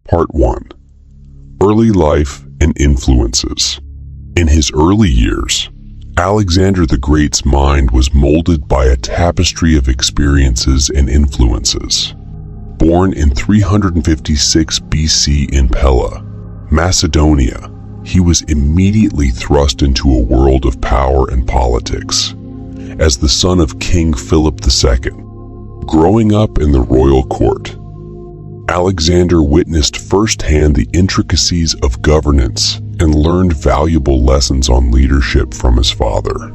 Part 1. Early Life and Influences. In his early years, Alexander the Great's mind was molded by a tapestry of experiences and influences. Born in 356 BC in Pella, Macedonia, he was immediately thrust into a world of power and politics. As the son of King Philip II, growing up in the royal court, Alexander witnessed firsthand the intricacies of governance and learned valuable lessons on leadership from his father.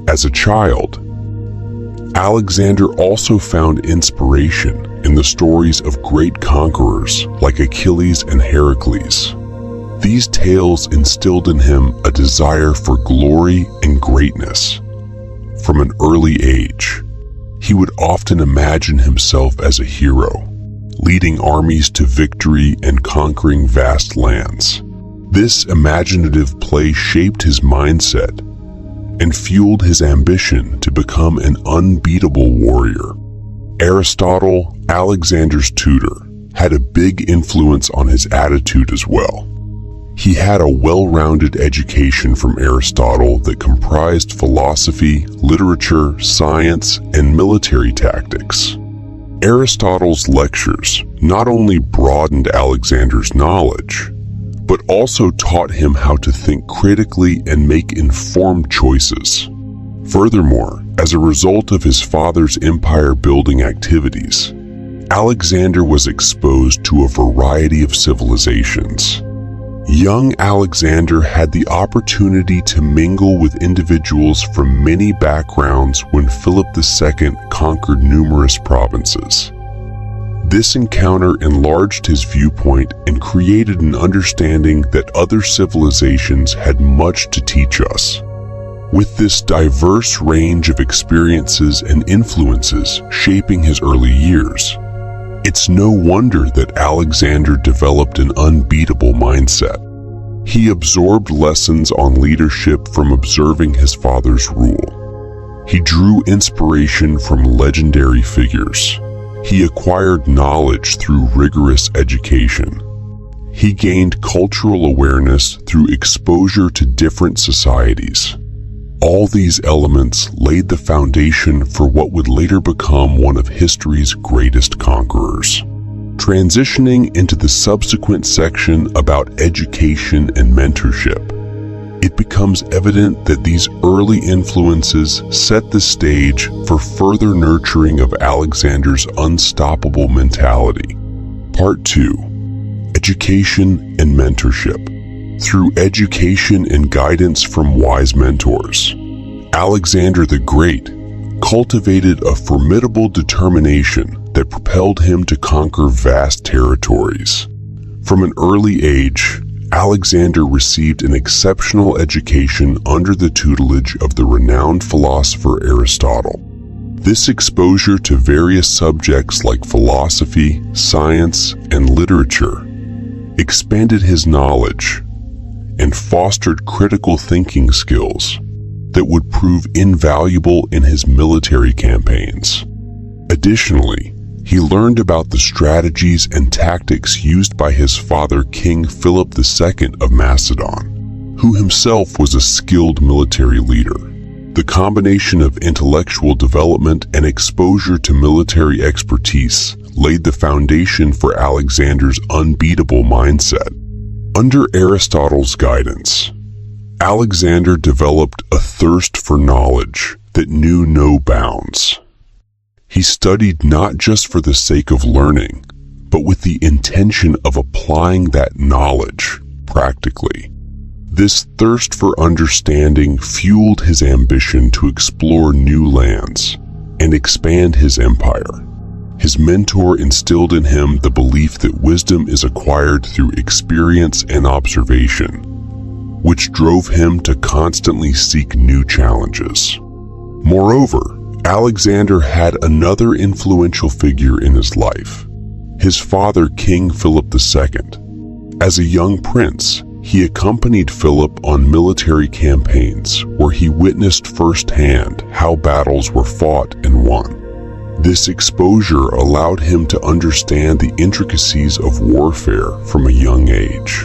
As a child, Alexander also found inspiration in the stories of great conquerors like Achilles and Heracles. These tales instilled in him a desire for glory and greatness. From an early age, he would often imagine himself as a hero, leading armies to victory and conquering vast lands. This imaginative play shaped his mindset and fueled his ambition to become an unbeatable warrior. Aristotle, Alexander's tutor, had a big influence on his attitude as well. He had a well-rounded education from Aristotle that comprised philosophy, literature, science, and military tactics. Aristotle's lectures not only broadened Alexander's knowledge, but also taught him how to think critically and make informed choices. Furthermore, as a result of his father's empire-building activities, Alexander was exposed to a variety of civilizations. Young Alexander had the opportunity to mingle with individuals from many backgrounds when Philip II conquered numerous provinces. This encounter enlarged his viewpoint and created an understanding that other civilizations had much to teach us. With this diverse range of experiences and influences shaping his early years, it's no wonder that Alexander developed an unbeatable mindset. He absorbed lessons on leadership from observing his father's rule. He drew inspiration from legendary figures. He acquired knowledge through rigorous education. He gained cultural awareness through exposure to different societies. All these elements laid the foundation for what would later become one of history's greatest conquerors. Transitioning into the subsequent section about education and mentorship, it becomes evident that these early influences set the stage for further nurturing of Alexander's unstoppable mentality. Part 2. Education and Mentorship. Through education and guidance from wise mentors, Alexander the Great cultivated a formidable determination that propelled him to conquer vast territories. From an early age, Alexander received an exceptional education under the tutelage of the renowned philosopher Aristotle. This exposure to various subjects like philosophy, science, and literature expanded his knowledge and fostered critical thinking skills that would prove invaluable in his military campaigns. Additionally, he learned about the strategies and tactics used by his father, King Philip II of Macedon, who himself was a skilled military leader. The combination of intellectual development and exposure to military expertise laid the foundation for Alexander's unbeatable mindset. Under Aristotle's guidance, Alexander developed a thirst for knowledge that knew no bounds. He studied not just for the sake of learning, but with the intention of applying that knowledge practically. This thirst for understanding fueled his ambition to explore new lands and expand his empire. His mentor instilled in him the belief that wisdom is acquired through experience and observation, which drove him to constantly seek new challenges. Moreover, Alexander had another influential figure in his life, his father, King Philip II. As a young prince, he accompanied Philip on military campaigns where he witnessed firsthand how battles were fought and won. This exposure allowed him to understand the intricacies of warfare from a young age.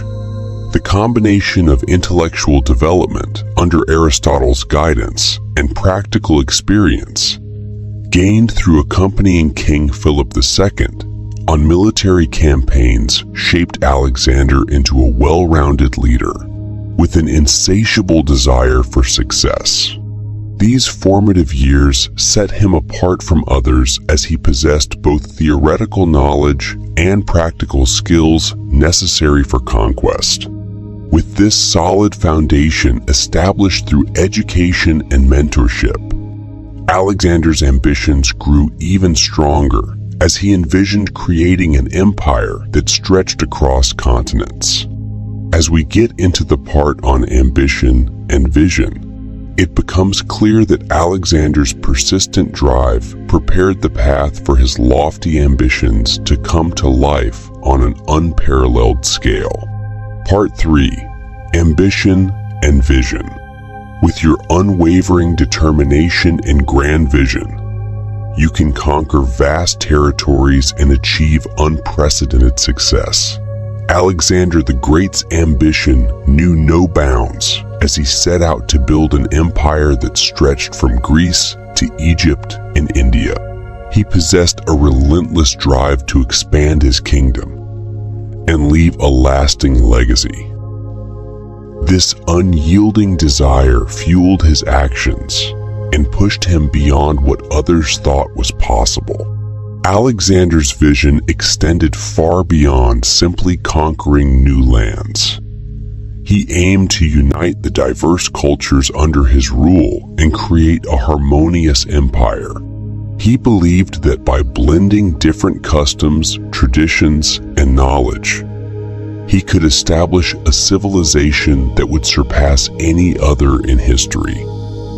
The combination of intellectual development under Aristotle's guidance and practical experience gained through accompanying King Philip II on military campaigns shaped Alexander into a well-rounded leader with an insatiable desire for success. These formative years set him apart from others as he possessed both theoretical knowledge and practical skills necessary for conquest. With this solid foundation established through education and mentorship, Alexander's ambitions grew even stronger as he envisioned creating an empire that stretched across continents. As we get into the part on ambition and vision, it becomes clear that Alexander's persistent drive prepared the path for his lofty ambitions to come to life on an unparalleled scale. Part 3. Ambition and Vision. With your unwavering determination and grand vision, you can conquer vast territories and achieve unprecedented success. Alexander the Great's ambition knew no bounds as he set out to build an empire that stretched from Greece to Egypt and India. He possessed a relentless drive to expand his kingdom and leave a lasting legacy. This unyielding desire fueled his actions and pushed him beyond what others thought was possible. Alexander's vision extended far beyond simply conquering new lands. He aimed to unite the diverse cultures under his rule and create a harmonious empire. He believed that by blending different customs, traditions, and knowledge, he could establish a civilization that would surpass any other in history.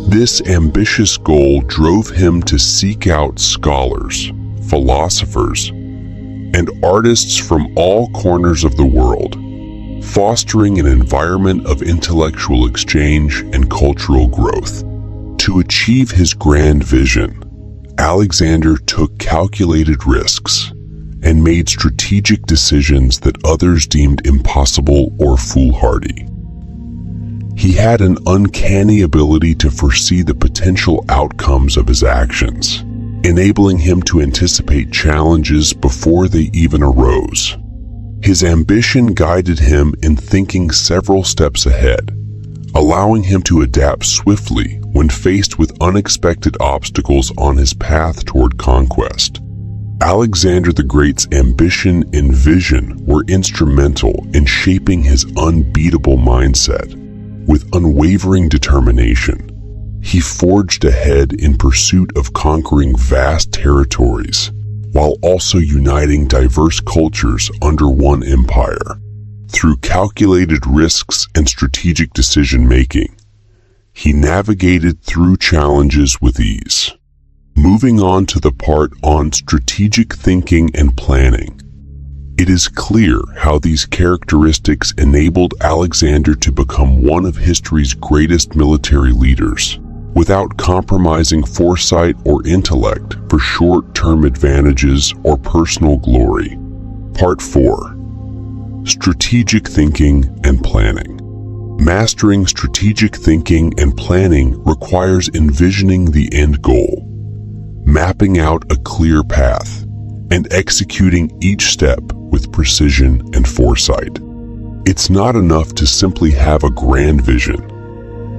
This ambitious goal drove him to seek out scholars, philosophers, and artists from all corners of the world, fostering an environment of intellectual exchange and cultural growth. To achieve his grand vision, Alexander took calculated risks and made strategic decisions that others deemed impossible or foolhardy. He had an uncanny ability to foresee the potential outcomes of his actions, enabling him to anticipate challenges before they even arose. His ambition guided him in thinking several steps ahead, allowing him to adapt swiftly when faced with unexpected obstacles on his path toward conquest. Alexander the Great's ambition and vision were instrumental in shaping his unbeatable mindset. With unwavering determination, he forged ahead in pursuit of conquering vast territories, while also uniting diverse cultures under one empire. Through calculated risks and strategic decision-making, he navigated through challenges with ease. Moving on to the part on strategic thinking and planning, it is clear how these characteristics enabled Alexander to become one of history's greatest military leaders, without compromising foresight or intellect for short-term advantages or personal glory. Part 4. Strategic Thinking and Planning. Mastering strategic thinking and planning requires envisioning the end goal, mapping out a clear path, and executing each step with precision and foresight. It's not enough to simply have a grand vision.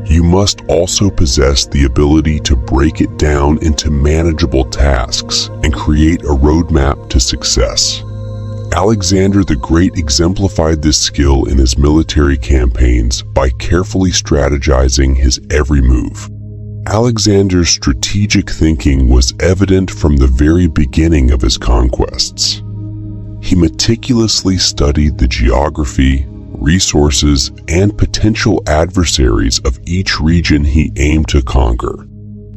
You must also possess the ability to break it down into manageable tasks and create a roadmap to success. Alexander the Great exemplified this skill in his military campaigns by carefully strategizing his every move. Alexander's strategic thinking was evident from the very beginning of his conquests. He meticulously studied the geography, resources, and potential adversaries of each region he aimed to conquer.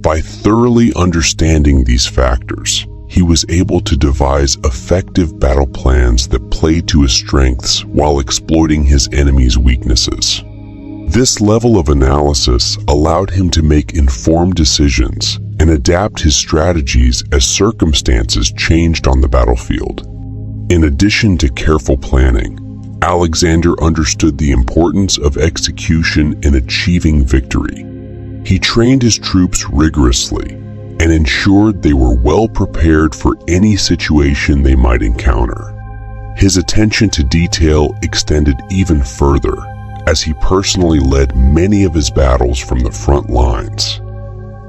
By thoroughly understanding these factors, he was able to devise effective battle plans that played to his strengths while exploiting his enemy's weaknesses. This level of analysis allowed him to make informed decisions and adapt his strategies as circumstances changed on the battlefield. In addition to careful planning, Alexander understood the importance of execution in achieving victory. He trained his troops rigorously and ensured they were well prepared for any situation they might encounter. His attention to detail extended even further, as he personally led many of his battles from the front lines,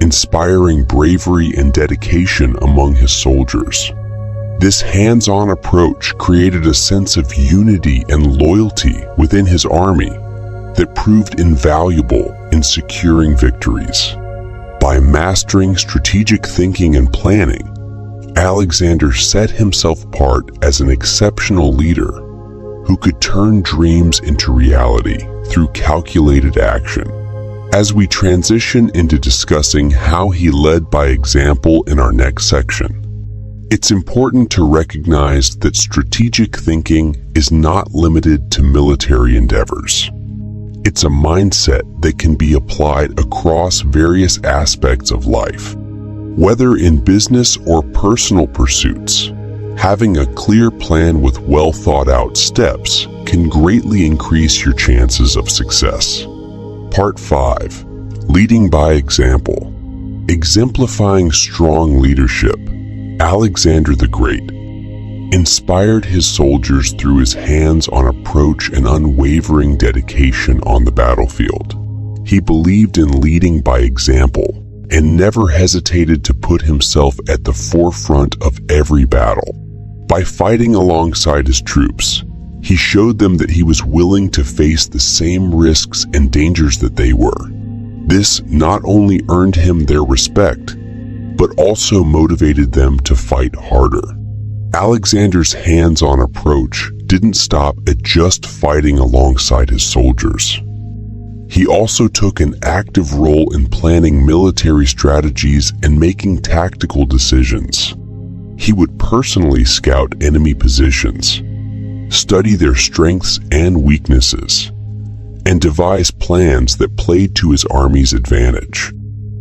inspiring bravery and dedication among his soldiers. This hands-on approach created a sense of unity and loyalty within his army that proved invaluable in securing victories. By mastering strategic thinking and planning, Alexander set himself apart as an exceptional leader who could turn dreams into reality through calculated action. As we transition into discussing how he led by example in our next section, it's important to recognize that strategic thinking is not limited to military endeavors. It's a mindset that can be applied across various aspects of life. Whether in business or personal pursuits, having a clear plan with well-thought-out steps can greatly increase your chances of success. Part 5. Leading by example. Exemplifying strong leadership, Alexander the Great inspired his soldiers through his hands-on approach and unwavering dedication on the battlefield. He believed in leading by example and never hesitated to put himself at the forefront of every battle. By fighting alongside his troops, he showed them that he was willing to face the same risks and dangers that they were. This not only earned him their respect, but also motivated them to fight harder. Alexander's hands-on approach didn't stop at just fighting alongside his soldiers. He also took an active role in planning military strategies and making tactical decisions. He would personally scout enemy positions, study their strengths and weaknesses, and devise plans that played to his army's advantage.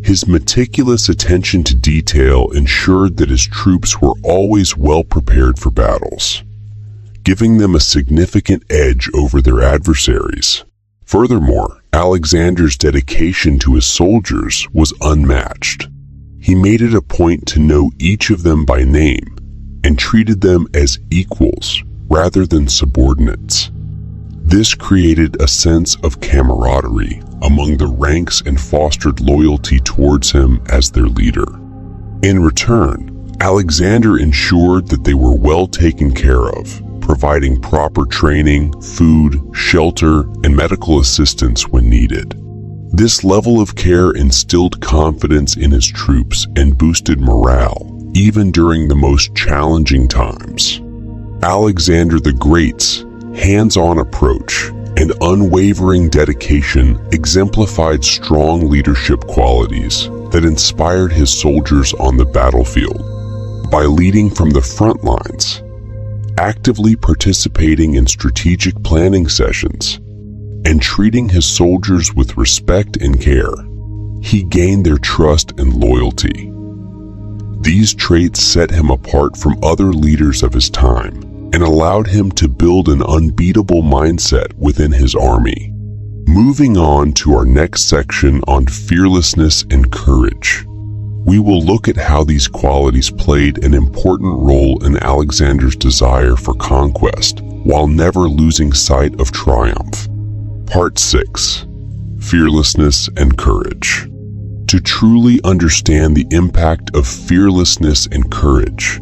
His meticulous attention to detail ensured that his troops were always well prepared for battles, giving them a significant edge over their adversaries. Furthermore, Alexander's dedication to his soldiers was unmatched. He made it a point to know each of them by name and treated them as equals rather than subordinates. This created a sense of camaraderie among the ranks and fostered loyalty towards him as their leader. In return, Alexander ensured that they were well taken care of, providing proper training, food, shelter, and medical assistance when needed. This level of care instilled confidence in his troops and boosted morale, even during the most challenging times. Alexander the Great's hands-on approach and unwavering dedication exemplified strong leadership qualities that inspired his soldiers on the battlefield. By leading from the front lines, actively participating in strategic planning sessions, and treating his soldiers with respect and care, he gained their trust and loyalty. These traits set him apart from other leaders of his time and allowed him to build an unbeatable mindset within his army. Moving on to our next section on fearlessness and courage, we will look at how these qualities played an important role in Alexander's desire for conquest while never losing sight of triumph. Part 6. Fearlessness and courage. To truly understand the impact of fearlessness and courage,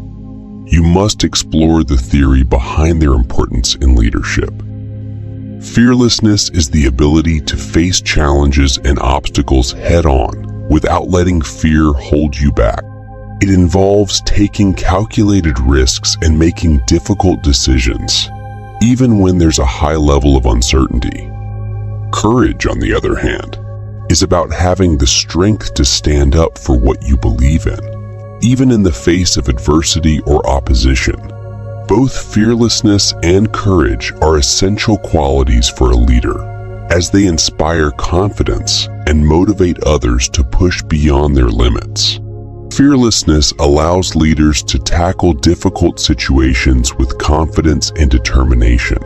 you must explore the theory behind their importance in leadership. Fearlessness is the ability to face challenges and obstacles head-on without letting fear hold you back. It involves taking calculated risks and making difficult decisions, even when there's a high level of uncertainty. Courage, on the other hand, is about having the strength to stand up for what you believe in, even in the face of adversity or opposition. Both fearlessness and courage are essential qualities for a leader, as they inspire confidence and motivate others to push beyond their limits. Fearlessness allows leaders to tackle difficult situations with confidence and determination.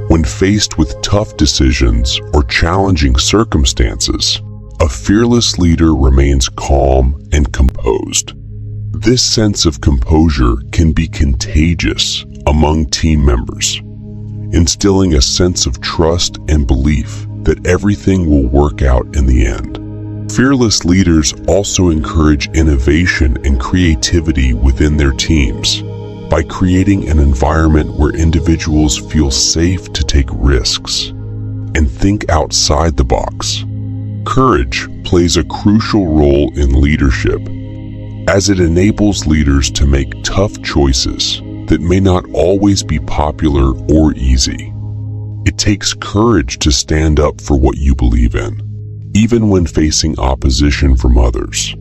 When faced with tough decisions or challenging circumstances, a fearless leader remains calm and composed. This sense of composure can be contagious among team members, instilling a sense of trust and belief that everything will work out in the end. Fearless leaders also encourage innovation and creativity within their teams by creating an environment where individuals feel safe to take risks and think outside the box. Courage plays a crucial role in leadership, as it enables leaders to make tough choices that may not always be popular or easy. It takes courage to stand up for what you believe in, even when facing opposition from others.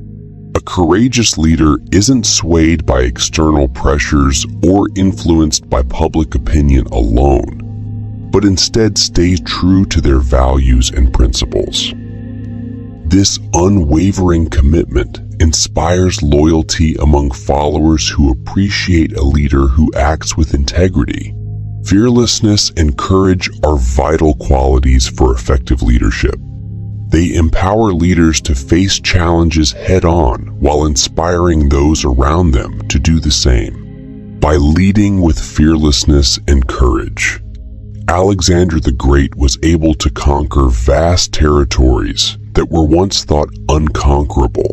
A courageous leader isn't swayed by external pressures or influenced by public opinion alone, but instead stays true to their values and principles. This unwavering commitment inspires loyalty among followers who appreciate a leader who acts with integrity. Fearlessness and courage are vital qualities for effective leadership. They empower leaders to face challenges head-on while inspiring those around them to do the same. By leading with fearlessness and courage, Alexander the Great was able to conquer vast territories that were once thought unconquerable.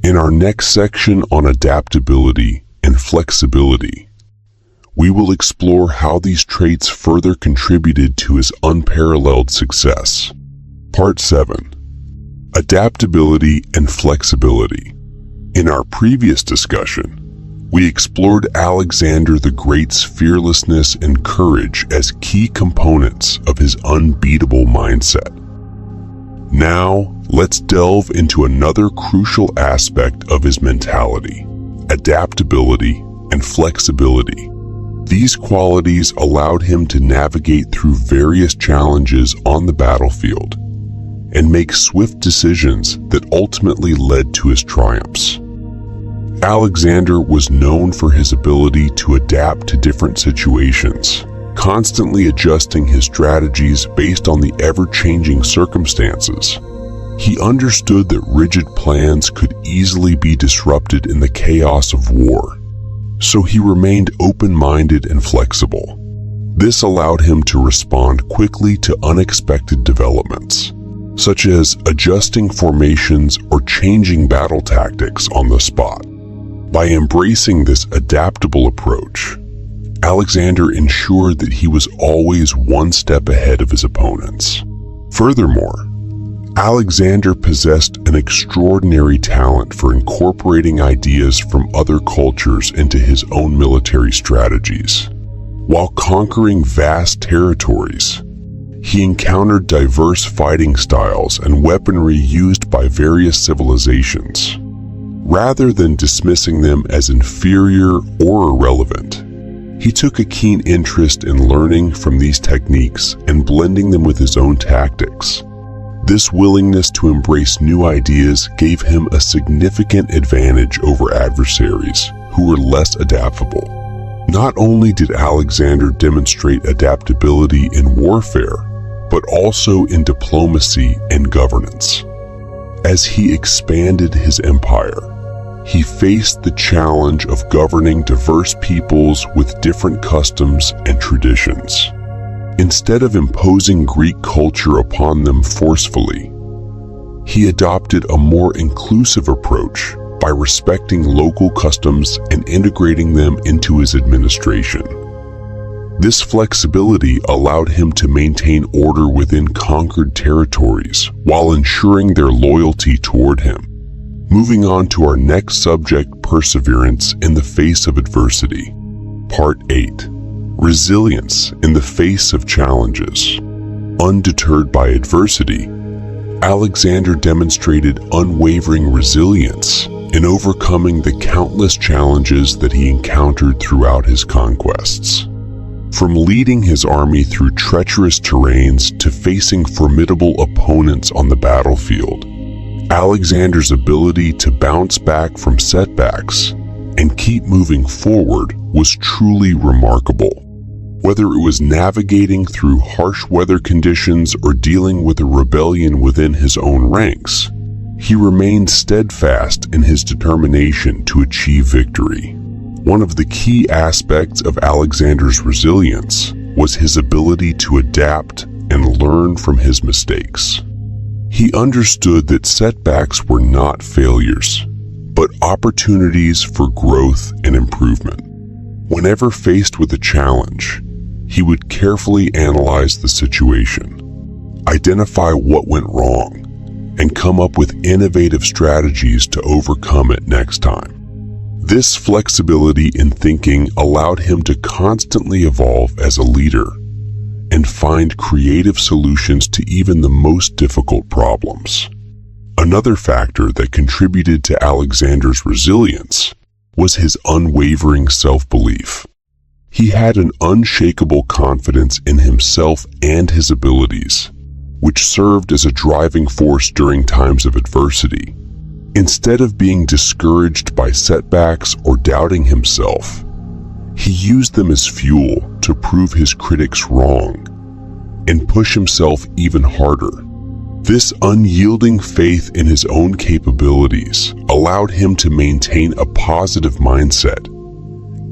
In our next section on adaptability and flexibility, we will explore how these traits further contributed to his unparalleled success. Part 7. Adaptability and flexibility. In our previous discussion, we explored Alexander the Great's fearlessness and courage as key components of his unbeatable mindset. Now, let's delve into another crucial aspect of his mentality: adaptability and flexibility. These qualities allowed him to navigate through various challenges on the battlefield and make swift decisions that ultimately led to his triumphs. Alexander was known for his ability to adapt to different situations, constantly adjusting his strategies based on the ever-changing circumstances. He understood that rigid plans could easily be disrupted in the chaos of war, so he remained open-minded and flexible. This allowed him to respond quickly to unexpected developments, such as adjusting formations or changing battle tactics on the spot. By embracing this adaptable approach, Alexander ensured that he was always one step ahead of his opponents. Furthermore, Alexander possessed an extraordinary talent for incorporating ideas from other cultures into his own military strategies. While conquering vast territories, he encountered diverse fighting styles and weaponry used by various civilizations. Rather than dismissing them as inferior or irrelevant, he took a keen interest in learning from these techniques and blending them with his own tactics. This willingness to embrace new ideas gave him a significant advantage over adversaries who were less adaptable. Not only did Alexander demonstrate adaptability in warfare, but also in diplomacy and governance. As he expanded his empire, he faced the challenge of governing diverse peoples with different customs and traditions. Instead of imposing Greek culture upon them forcefully, he adopted a more inclusive approach by respecting local customs and integrating them into his administration. This flexibility allowed him to maintain order within conquered territories while ensuring their loyalty toward him. Moving on to our next subject, perseverance in the face of adversity. Part 8. Resilience in the face of challenges. Undeterred by adversity, Alexander demonstrated unwavering resilience in overcoming the countless challenges that he encountered throughout his conquests. From leading his army through treacherous terrains to facing formidable opponents on the battlefield, Alexander's ability to bounce back from setbacks and keep moving forward was truly remarkable. Whether it was navigating through harsh weather conditions or dealing with a rebellion within his own ranks, he remained steadfast in his determination to achieve victory. One of the key aspects of Alexander's resilience was his ability to adapt and learn from his mistakes. He understood that setbacks were not failures, but opportunities for growth and improvement. Whenever faced with a challenge, he would carefully analyze the situation, identify what went wrong, and come up with innovative strategies to overcome it next time. This flexibility in thinking allowed him to constantly evolve as a leader and find creative solutions to even the most difficult problems. Another factor that contributed to Alexander's resilience was his unwavering self-belief. He had an unshakable confidence in himself and his abilities, which served as a driving force during times of adversity. Instead of being discouraged by setbacks or doubting himself, he used them as fuel to prove his critics wrong and push himself even harder. This unyielding faith in his own capabilities allowed him to maintain a positive mindset,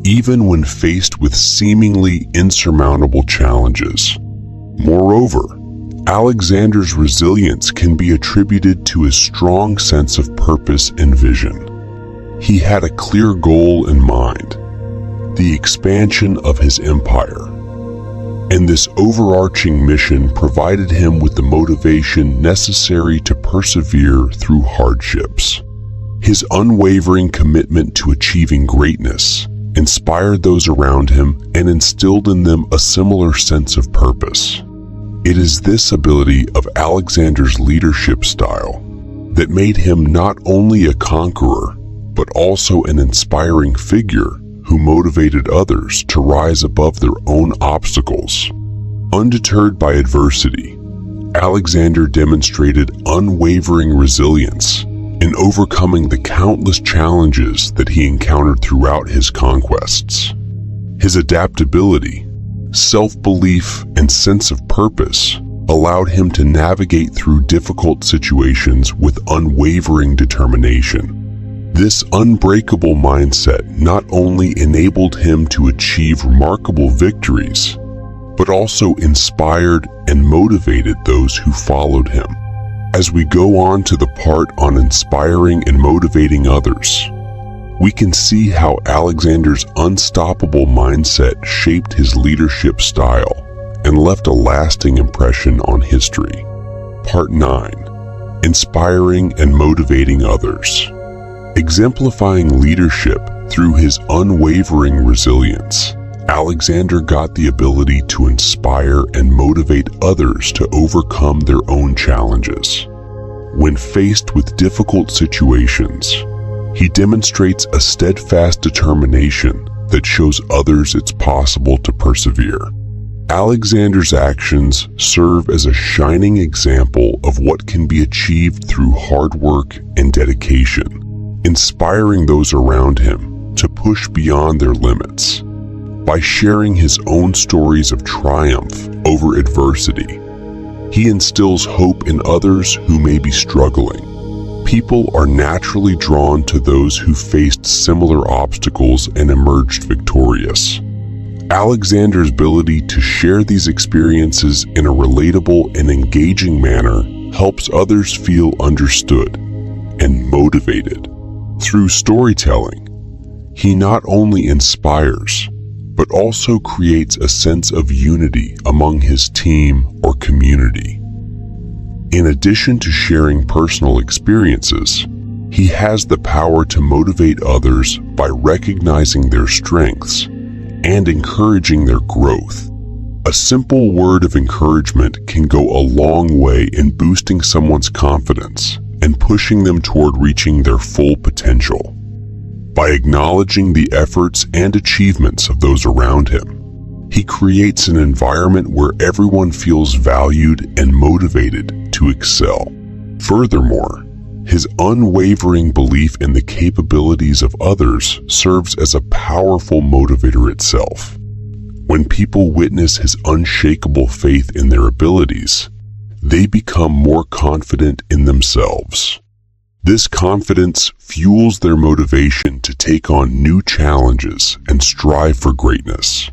even when faced with seemingly insurmountable challenges. Moreover, Alexander's resilience can be attributed to his strong sense of purpose and vision. He had a clear goal in mind, the expansion of his empire, and this overarching mission provided him with the motivation necessary to persevere through hardships. His unwavering commitment to achieving greatness inspired those around him and instilled in them a similar sense of purpose. It is this ability of Alexander's leadership style that made him not only a conqueror, but also an inspiring figure who motivated others to rise above their own obstacles. Undeterred by adversity, Alexander demonstrated unwavering resilience in overcoming the countless challenges that he encountered throughout his conquests. His adaptability, self-belief, and sense of purpose allowed him to navigate through difficult situations with unwavering determination. This unbreakable mindset not only enabled him to achieve remarkable victories, but also inspired and motivated those who followed him. As we go on to the part on inspiring and motivating others, we can see how Alexander's unstoppable mindset shaped his leadership style and left a lasting impression on history. Part 9. Inspiring and motivating others. Exemplifying leadership through his unwavering resilience, Alexander got the ability to inspire and motivate others to overcome their own challenges. When faced with difficult situations, he demonstrates a steadfast determination that shows others it's possible to persevere. Alexander's actions serve as a shining example of what can be achieved through hard work and dedication, inspiring those around him to push beyond their limits. By sharing his own stories of triumph over adversity, he instills hope in others who may be struggling. People are naturally drawn to those who faced similar obstacles and emerged victorious. Alexander's ability to share these experiences in a relatable and engaging manner helps others feel understood and motivated. Through storytelling, he not only inspires, but also creates a sense of unity among his team or community. In addition to sharing personal experiences, he has the power to motivate others by recognizing their strengths and encouraging their growth. A simple word of encouragement can go a long way in boosting someone's confidence and pushing them toward reaching their full potential. By acknowledging the efforts and achievements of those around him, he creates an environment where everyone feels valued and motivated to excel. Furthermore, His unwavering belief in the capabilities of others serves as a powerful motivator itself. When people witness his unshakable faith in their abilities, they become more confident in themselves. This confidence fuels their motivation to take on new challenges and strive for greatness.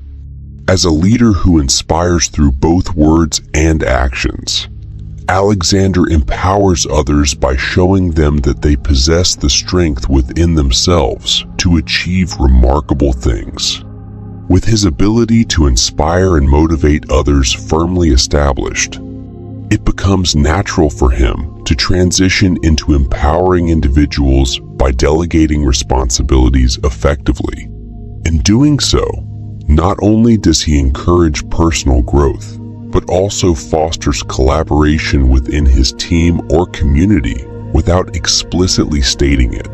As a leader who inspires through both words and actions, Alexander empowers others by showing them that they possess the strength within themselves to achieve remarkable things. With his ability to inspire and motivate others firmly established, it becomes natural for him to transition into empowering individuals by delegating responsibilities effectively. In doing so, not only does he encourage personal growth, but also fosters collaboration within his team or community without explicitly stating it.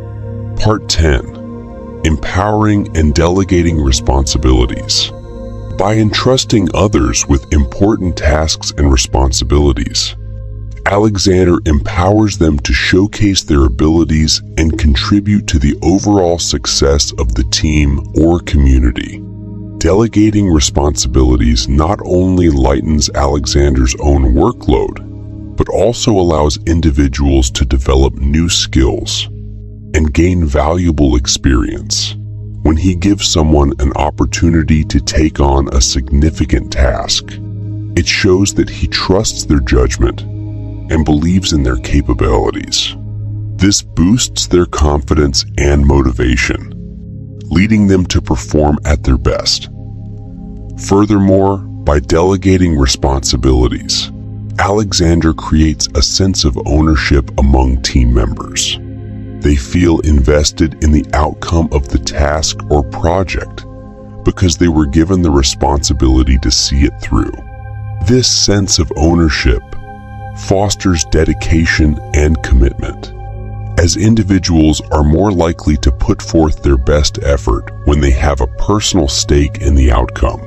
Part 10. Empowering and delegating responsibilities. By entrusting others with important tasks and responsibilities, Alexander empowers them to showcase their abilities and contribute to the overall success of the team or community. Delegating responsibilities not only lightens Alexander's own workload, but also allows individuals to develop new skills and gain valuable experience. When he gives someone an opportunity to take on a significant task, it shows that he trusts their judgment and believes in their capabilities. This boosts their confidence and motivation, leading them to perform at their best. Furthermore, by delegating responsibilities, Alexander creates a sense of ownership among team members. They feel invested in the outcome of the task or project because they were given the responsibility to see it through. This sense of ownership fosters dedication and commitment, as individuals are more likely to put forth their best effort when they have a personal stake in the outcome.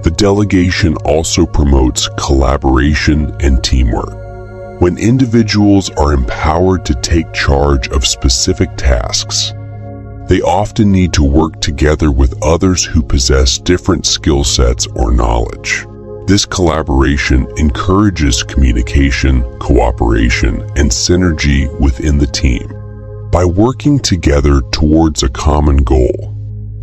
The delegation also promotes collaboration and teamwork. When individuals are empowered to take charge of specific tasks, they often need to work together with others who possess different skill sets or knowledge. This collaboration encourages communication, cooperation, and synergy within the team. By working together towards a common goal,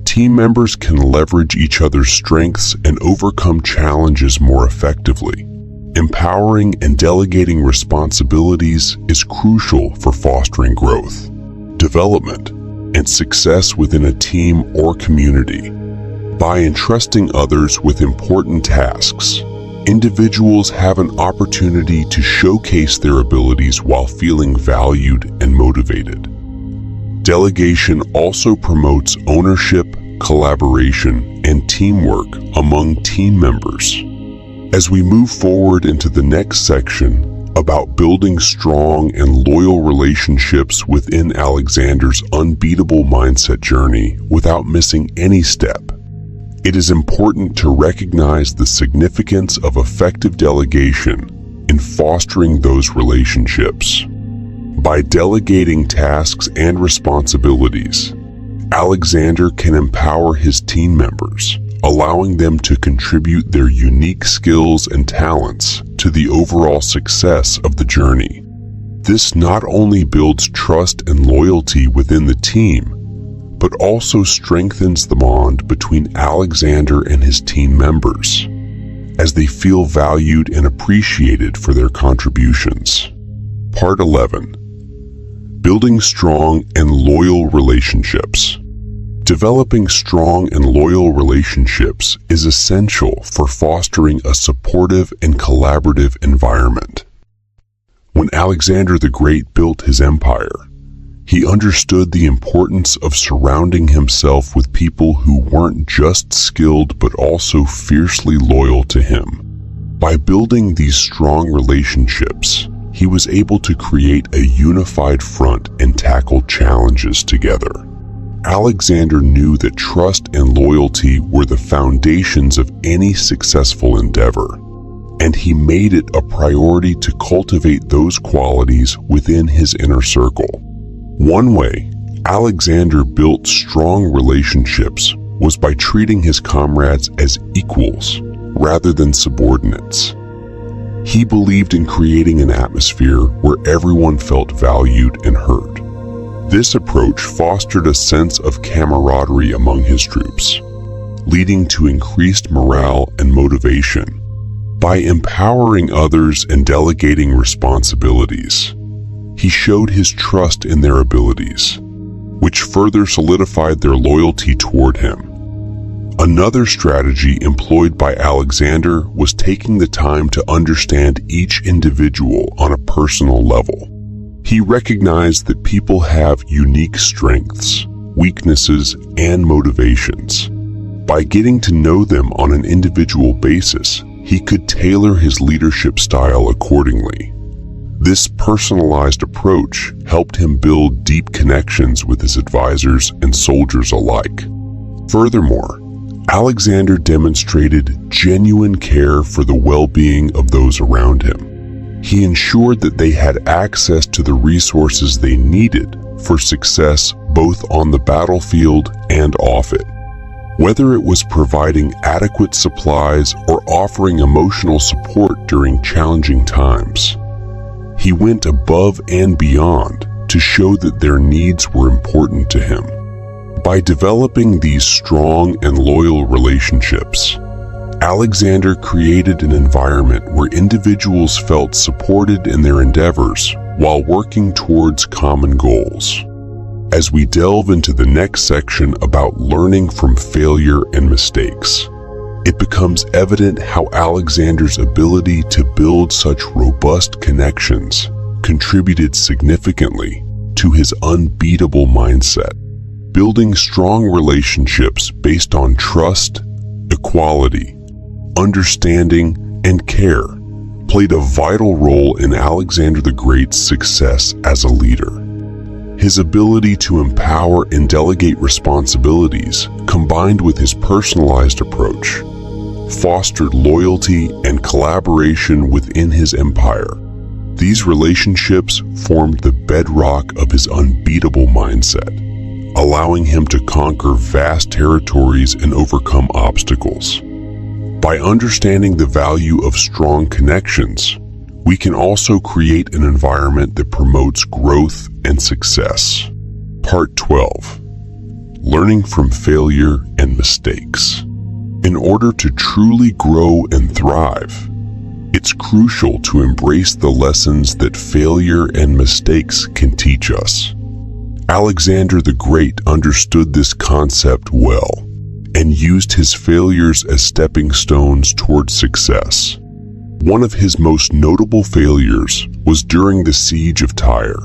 team members can leverage each other's strengths and overcome challenges more effectively. Empowering and delegating responsibilities is crucial for fostering growth, development, and success within a team or community. By entrusting others with important tasks, individuals have an opportunity to showcase their abilities while feeling valued and motivated. Delegation also promotes ownership, collaboration, and teamwork among team members. As we move forward into the next section about building strong and loyal relationships within Alexander's unbeatable mindset journey without missing any step, it is important to recognize the significance of effective delegation in fostering those relationships. By delegating tasks and responsibilities, Alexander can empower his team members, allowing them to contribute their unique skills and talents to the overall success of the journey. This not only builds trust and loyalty within the team, but also strengthens the bond between Alexander and his team members, as they feel valued and appreciated for their contributions. Part 11. Building strong and loyal relationships. Developing strong and loyal relationships is essential for fostering a supportive and collaborative environment. When Alexander the Great built his empire, he understood the importance of surrounding himself with people who weren't just skilled but also fiercely loyal to him. By building these strong relationships, he was able to create a unified front and tackle challenges together. Alexander knew that trust and loyalty were the foundations of any successful endeavor, and he made it a priority to cultivate those qualities within his inner circle. One way Alexander built strong relationships was by treating his comrades as equals rather than subordinates. He believed in creating an atmosphere where everyone felt valued and heard. This approach fostered a sense of camaraderie among his troops, leading to increased morale and motivation. By empowering others and delegating responsibilities, he showed his trust in their abilities, which further solidified their loyalty toward him. Another strategy employed by Alexander was taking the time to understand each individual on a personal level. He recognized that people have unique strengths, weaknesses, and motivations. By getting to know them on an individual basis, he could tailor his leadership style accordingly. This personalized approach helped him build deep connections with his advisors and soldiers alike. Furthermore, Alexander demonstrated genuine care for the well-being of those around him. He ensured that they had access to the resources they needed for success both on the battlefield and off it. Whether it was providing adequate supplies or offering emotional support during challenging times, he went above and beyond to show that their needs were important to him. By developing these strong and loyal relationships, Alexander created an environment where individuals felt supported in their endeavors while working towards common goals. As we delve into the next section about learning from failure and mistakes, it becomes evident how Alexander's ability to build such robust connections contributed significantly to his unbeatable mindset. Building strong relationships based on trust, equality, understanding, and care played a vital role in Alexander the Great's success as a leader. His ability to empower and delegate responsibilities, combined with his personalized approach, fostered loyalty and collaboration within his empire. These relationships formed the bedrock of his unbeatable mindset, allowing him to conquer vast territories and overcome obstacles. By understanding the value of strong connections, we can also create an environment that promotes growth and success. Part 12. Learning from failure and mistakes. In order to truly grow and thrive, it's crucial to embrace the lessons that failure and mistakes can teach us. Alexander the Great understood this concept well and used his failures as stepping stones towards success. One of his most notable failures was during the siege of Tyre,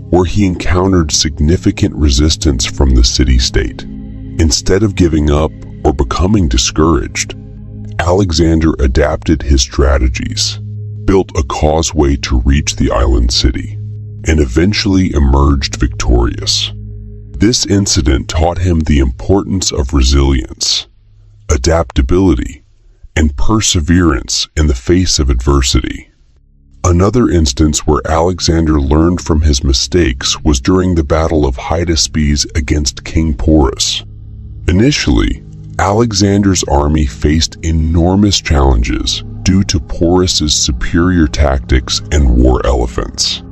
where he encountered significant resistance from the city-state. Instead of giving up or becoming discouraged, Alexander adapted his strategies, built a causeway to reach the island city, and eventually emerged victorious. This incident taught him the importance of resilience, adaptability, and perseverance in the face of adversity. Another instance where Alexander learned from his mistakes was during the Battle of Hydaspes against King Porus. Initially, Alexander's army faced enormous challenges due to Porus's superior tactics and war elephants.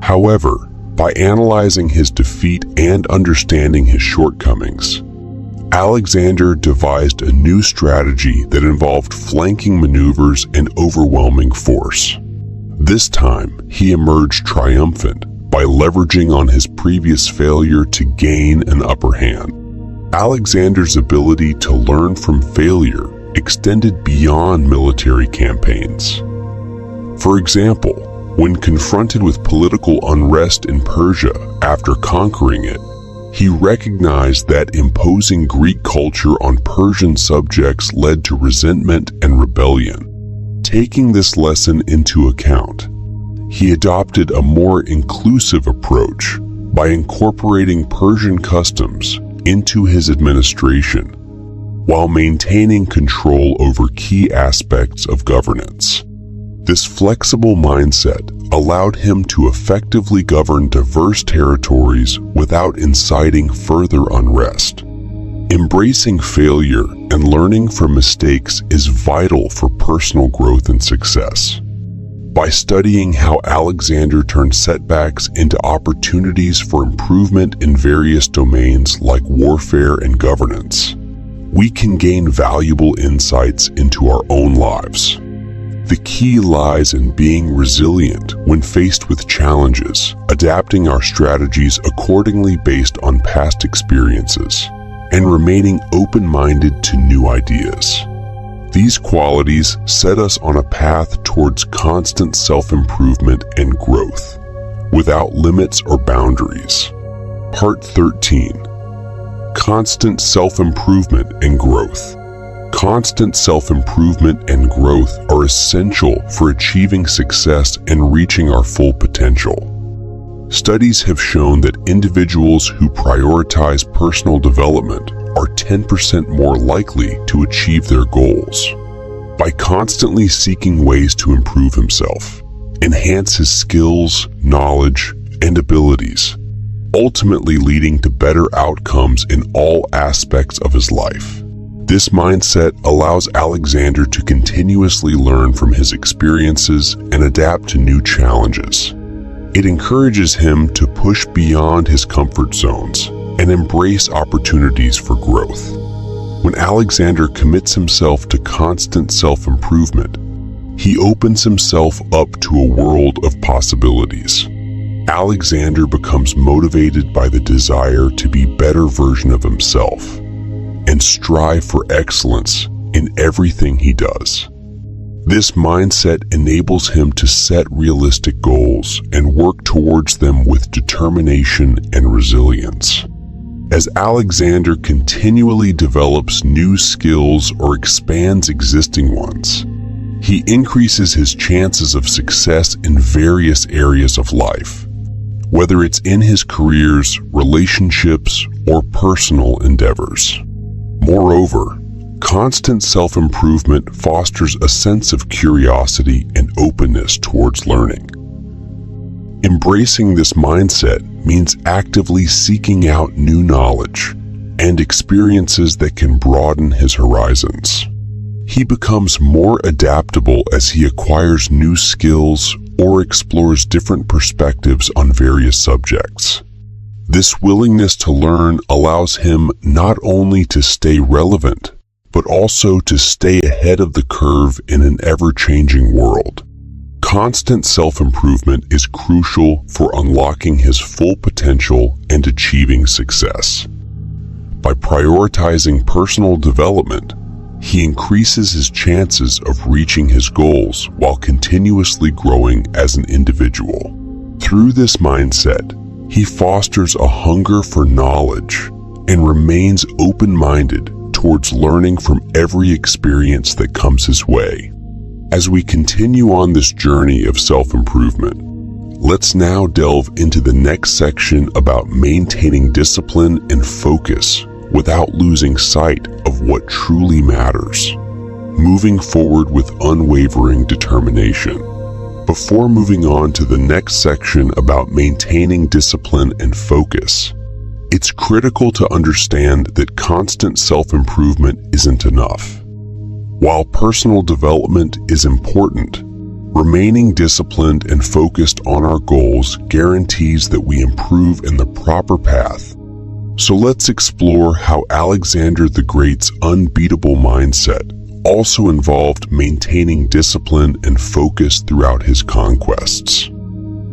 However, by analyzing his defeat and understanding his shortcomings, Alexander devised a new strategy that involved flanking maneuvers and overwhelming force. This time, he emerged triumphant by leveraging on his previous failure to gain an upper hand. Alexander's ability to learn from failure extended beyond military campaigns. For example, when confronted with political unrest in Persia after conquering it, he recognized that imposing Greek culture on Persian subjects led to resentment and rebellion. Taking this lesson into account, he adopted a more inclusive approach by incorporating Persian customs into his administration, while maintaining control over key aspects of governance. This flexible mindset allowed him to effectively govern diverse territories without inciting further unrest. Embracing failure and learning from mistakes is vital for personal growth and success. By studying how Alexander turned setbacks into opportunities for improvement in various domains like warfare and governance, we can gain valuable insights into our own lives. The key lies in being resilient when faced with challenges, adapting our strategies accordingly based on past experiences, and remaining open-minded to new ideas. These qualities set us on a path towards constant self-improvement and growth, without limits or boundaries. Part 13. Constant self-improvement and growth. Constant self-improvement and growth are essential for achieving success and reaching our full potential. Studies have shown that individuals who prioritize personal development are 10% more likely to achieve their goals. By constantly seeking ways to improve himself, enhance his skills, knowledge, and abilities, ultimately leading to better outcomes in all aspects of his life. This mindset allows Alexander to continuously learn from his experiences and adapt to new challenges. It encourages him to push beyond his comfort zones and embrace opportunities for growth. When Alexander commits himself to constant self-improvement, he opens himself up to a world of possibilities. Alexander becomes motivated by the desire to be a better version of himself and strive for excellence in everything he does. This mindset enables him to set realistic goals and work towards them with determination and resilience. As Alexander continually develops new skills or expands existing ones, he increases his chances of success in various areas of life, whether it's in his careers, relationships, or personal endeavors. Moreover, constant self-improvement fosters a sense of curiosity and openness towards learning. Embracing this mindset means actively seeking out new knowledge and experiences that can broaden his horizons. He becomes more adaptable as he acquires new skills or explores different perspectives on various subjects. This willingness to learn allows him not only to stay relevant, but also to stay ahead of the curve in an ever-changing world. Constant self-improvement is crucial for unlocking his full potential and achieving success. By prioritizing personal development, he increases his chances of reaching his goals while continuously growing as an individual. Through this mindset, he fosters a hunger for knowledge and remains open-minded towards learning from every experience that comes his way. As we continue on this journey of self-improvement, let's now delve into the next section about maintaining discipline and focus without losing sight of what truly matters. Moving forward with unwavering determination. Before moving on to the next section about maintaining discipline and focus, it's critical to understand that constant self-improvement isn't enough. While personal development is important, remaining disciplined and focused on our goals guarantees that we improve in the proper path. So let's explore how Alexander the Great's unbeatable mindset also involved maintaining discipline and focus throughout his conquests.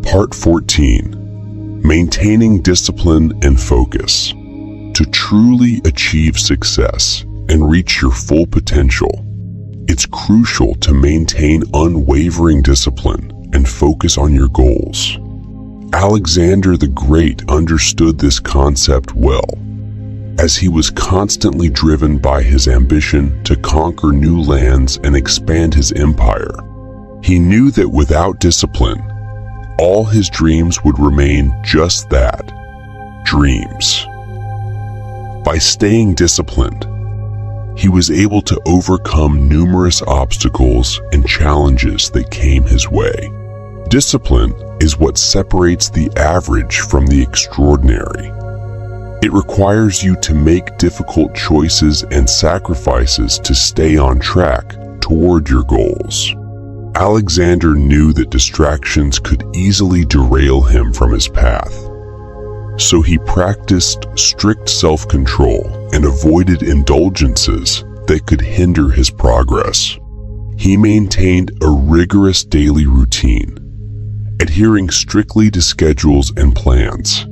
Part 14. Maintaining discipline and focus. To truly achieve success and reach your full potential, it's crucial to maintain unwavering discipline and focus on your goals. Alexander the Great understood this concept well, as he was constantly driven by his ambition to conquer new lands and expand his empire. He knew that without discipline, all his dreams would remain just that, dreams. By staying disciplined, He was able to overcome numerous obstacles and challenges that came his way. Discipline is what separates the average from the extraordinary. It requires you to make difficult choices and sacrifices to stay on track toward your goals. Alexander knew that distractions could easily derail him from his path. So he practiced strict self-control and avoided indulgences that could hinder his progress. He maintained a rigorous daily routine, adhering strictly to schedules and plans,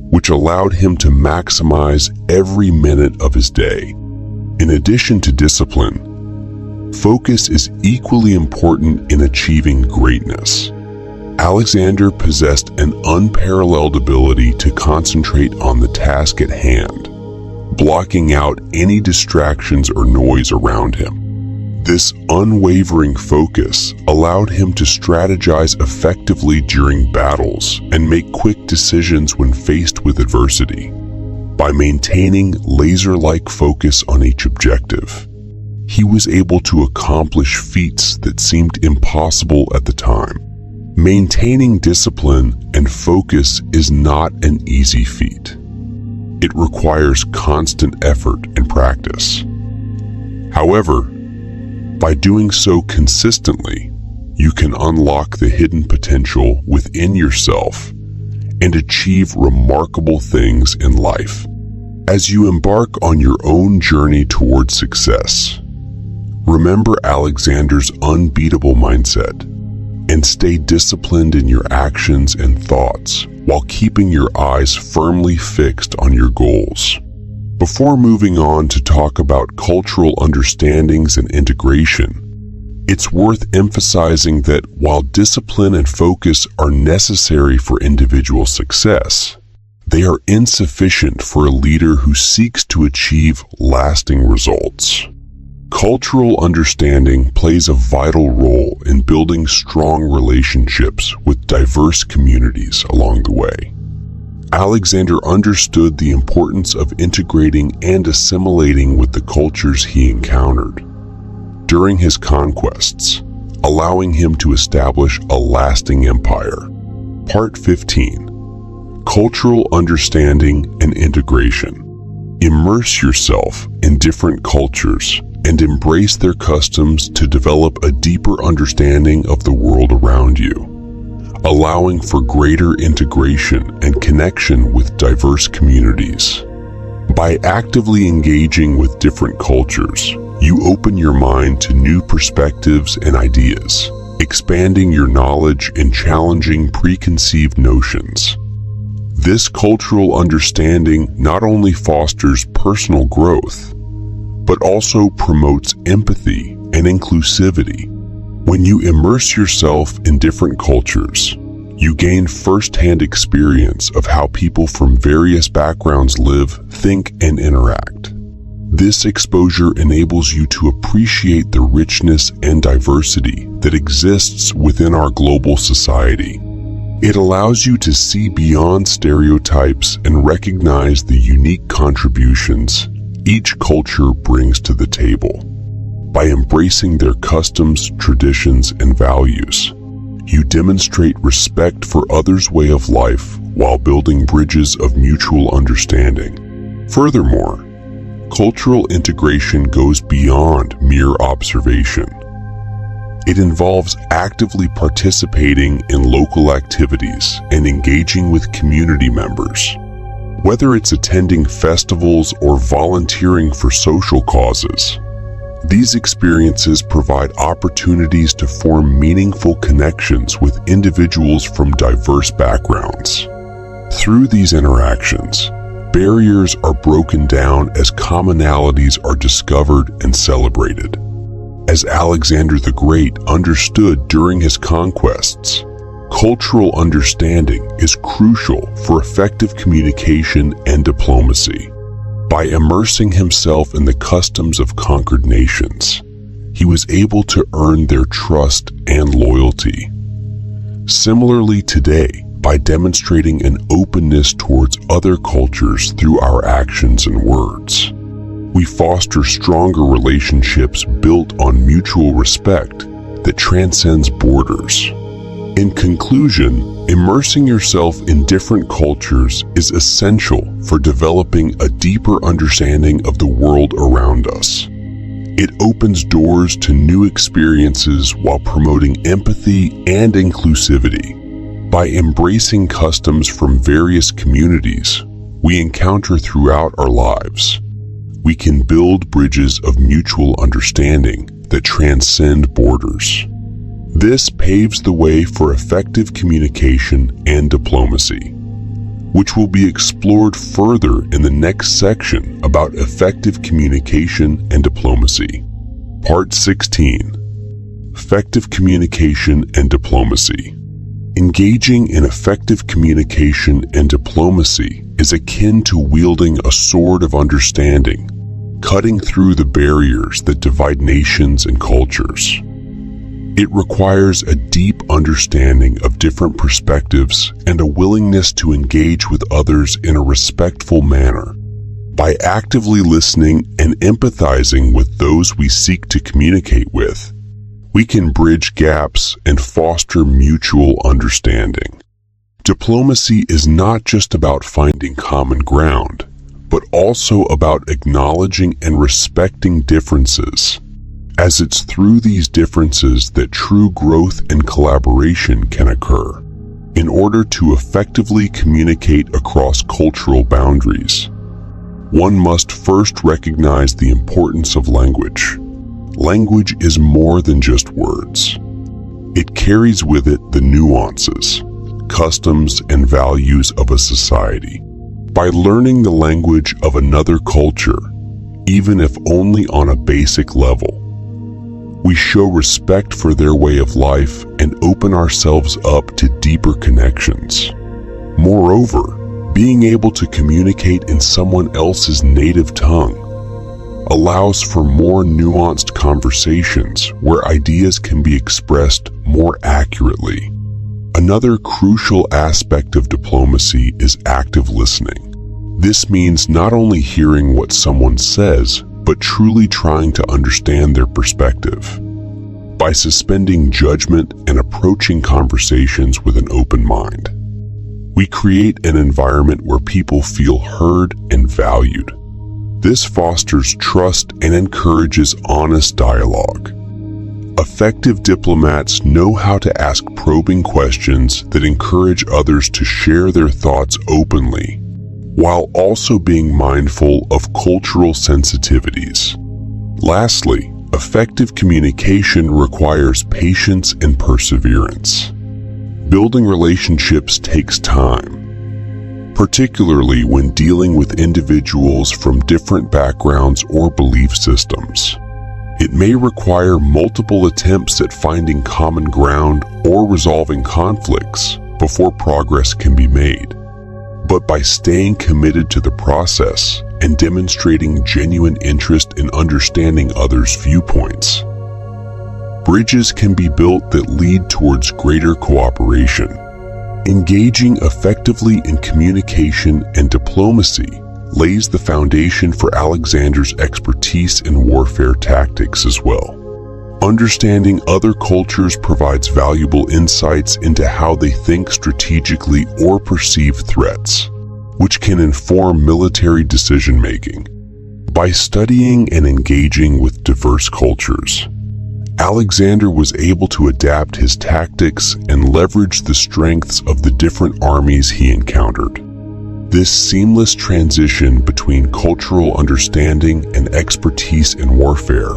which allowed him to maximize every minute of his day. In addition to discipline, focus is equally important in achieving greatness. Alexander possessed an unparalleled ability to concentrate on the task at hand, blocking out any distractions or noise around him. This unwavering focus allowed him to strategize effectively during battles and make quick decisions when faced with adversity. By maintaining laser-like focus on each objective, he was able to accomplish feats that seemed impossible at the time. Maintaining discipline and focus is not an easy feat. It requires constant effort and practice. However, by doing so consistently, you can unlock the hidden potential within yourself and achieve remarkable things in life. As you embark on your own journey toward success, remember Alexander's unbeatable mindset and stay disciplined in your actions and thoughts while keeping your eyes firmly fixed on your goals. Before moving on to talk about cultural understandings and integration, it's worth emphasizing that while discipline and focus are necessary for individual success, they are insufficient for a leader who seeks to achieve lasting results. Cultural understanding plays a vital role in building strong relationships with diverse communities along the way. Alexander understood the importance of integrating and assimilating with the cultures he encountered during his conquests, allowing him to establish a lasting empire. Part 15. Cultural Understanding and Integration. Immerse yourself in different cultures and embrace their customs to develop a deeper understanding of the world around you, allowing for greater integration and connection with diverse communities. By actively engaging with different cultures, you open your mind to new perspectives and ideas, expanding your knowledge and challenging preconceived notions. This cultural understanding not only fosters personal growth, but also promotes empathy and inclusivity. When you immerse yourself in different cultures, you gain first-hand experience of how people from various backgrounds live, think, and interact. This exposure enables you to appreciate the richness and diversity that exists within our global society. It allows you to see beyond stereotypes and recognize the unique contributions each culture brings to the table. By embracing their customs, traditions, and values, you demonstrate respect for others' way of life while building bridges of mutual understanding. Furthermore, cultural integration goes beyond mere observation. It involves actively participating in local activities and engaging with community members. Whether it's attending festivals or volunteering for social causes, these experiences provide opportunities to form meaningful connections with individuals from diverse backgrounds. Through these interactions, barriers are broken down as commonalities are discovered and celebrated. As Alexander the Great understood during his conquests, cultural understanding is crucial for effective communication and diplomacy. By immersing himself in the customs of conquered nations, he was able to earn their trust and loyalty. Similarly today, by demonstrating an openness towards other cultures through our actions and words, We foster stronger relationships built on mutual respect that transcends borders. In conclusion, immersing yourself in different cultures is essential for developing a deeper understanding of the world around us. It opens doors to new experiences while promoting empathy and inclusivity. By embracing customs from various communities we encounter throughout our lives, we can build bridges of mutual understanding that transcend borders. This paves the way for effective communication and diplomacy, which will be explored further in the next section about effective communication and diplomacy. Part 16. Effective communication and diplomacy. Engaging in effective communication and diplomacy is akin to wielding a sword of understanding, cutting through the barriers that divide nations and cultures. It requires a deep understanding of different perspectives and a willingness to engage with others in a respectful manner. By actively listening and empathizing with those we seek to communicate with, we can bridge gaps and foster mutual understanding. Diplomacy is not just about finding common ground, but also about acknowledging and respecting differences, as it's through these differences that true growth and collaboration can occur. In order to effectively communicate across cultural boundaries, one must first recognize the importance of language. Language is more than just words. It carries with it the nuances, customs, and values of a society. By learning the language of another culture, even if only on a basic level, we show respect for their way of life and open ourselves up to deeper connections. Moreover, being able to communicate in someone else's native tongue allows for more nuanced conversations where ideas can be expressed more accurately. Another crucial aspect of diplomacy is active listening. This means not only hearing what someone says, but truly trying to understand their perspective. By suspending judgment and approaching conversations with an open mind, we create an environment where people feel heard and valued. This fosters trust and encourages honest dialogue. Effective diplomats know how to ask probing questions that encourage others to share their thoughts openly, while also being mindful of cultural sensitivities. Lastly, effective communication requires patience and perseverance. Building relationships takes time, particularly when dealing with individuals from different backgrounds or belief systems. It may require multiple attempts at finding common ground or resolving conflicts before progress can be made. But by staying committed to the process and demonstrating genuine interest in understanding others' viewpoints, bridges can be built that lead towards greater cooperation. Engaging effectively in communication and diplomacy lays the foundation for Alexander's expertise in warfare tactics as well. Understanding other cultures provides valuable insights into how they think strategically or perceive threats, which can inform military decision-making. By studying and engaging with diverse cultures, Alexander was able to adapt his tactics and leverage the strengths of the different armies he encountered. This seamless transition between cultural understanding and expertise in warfare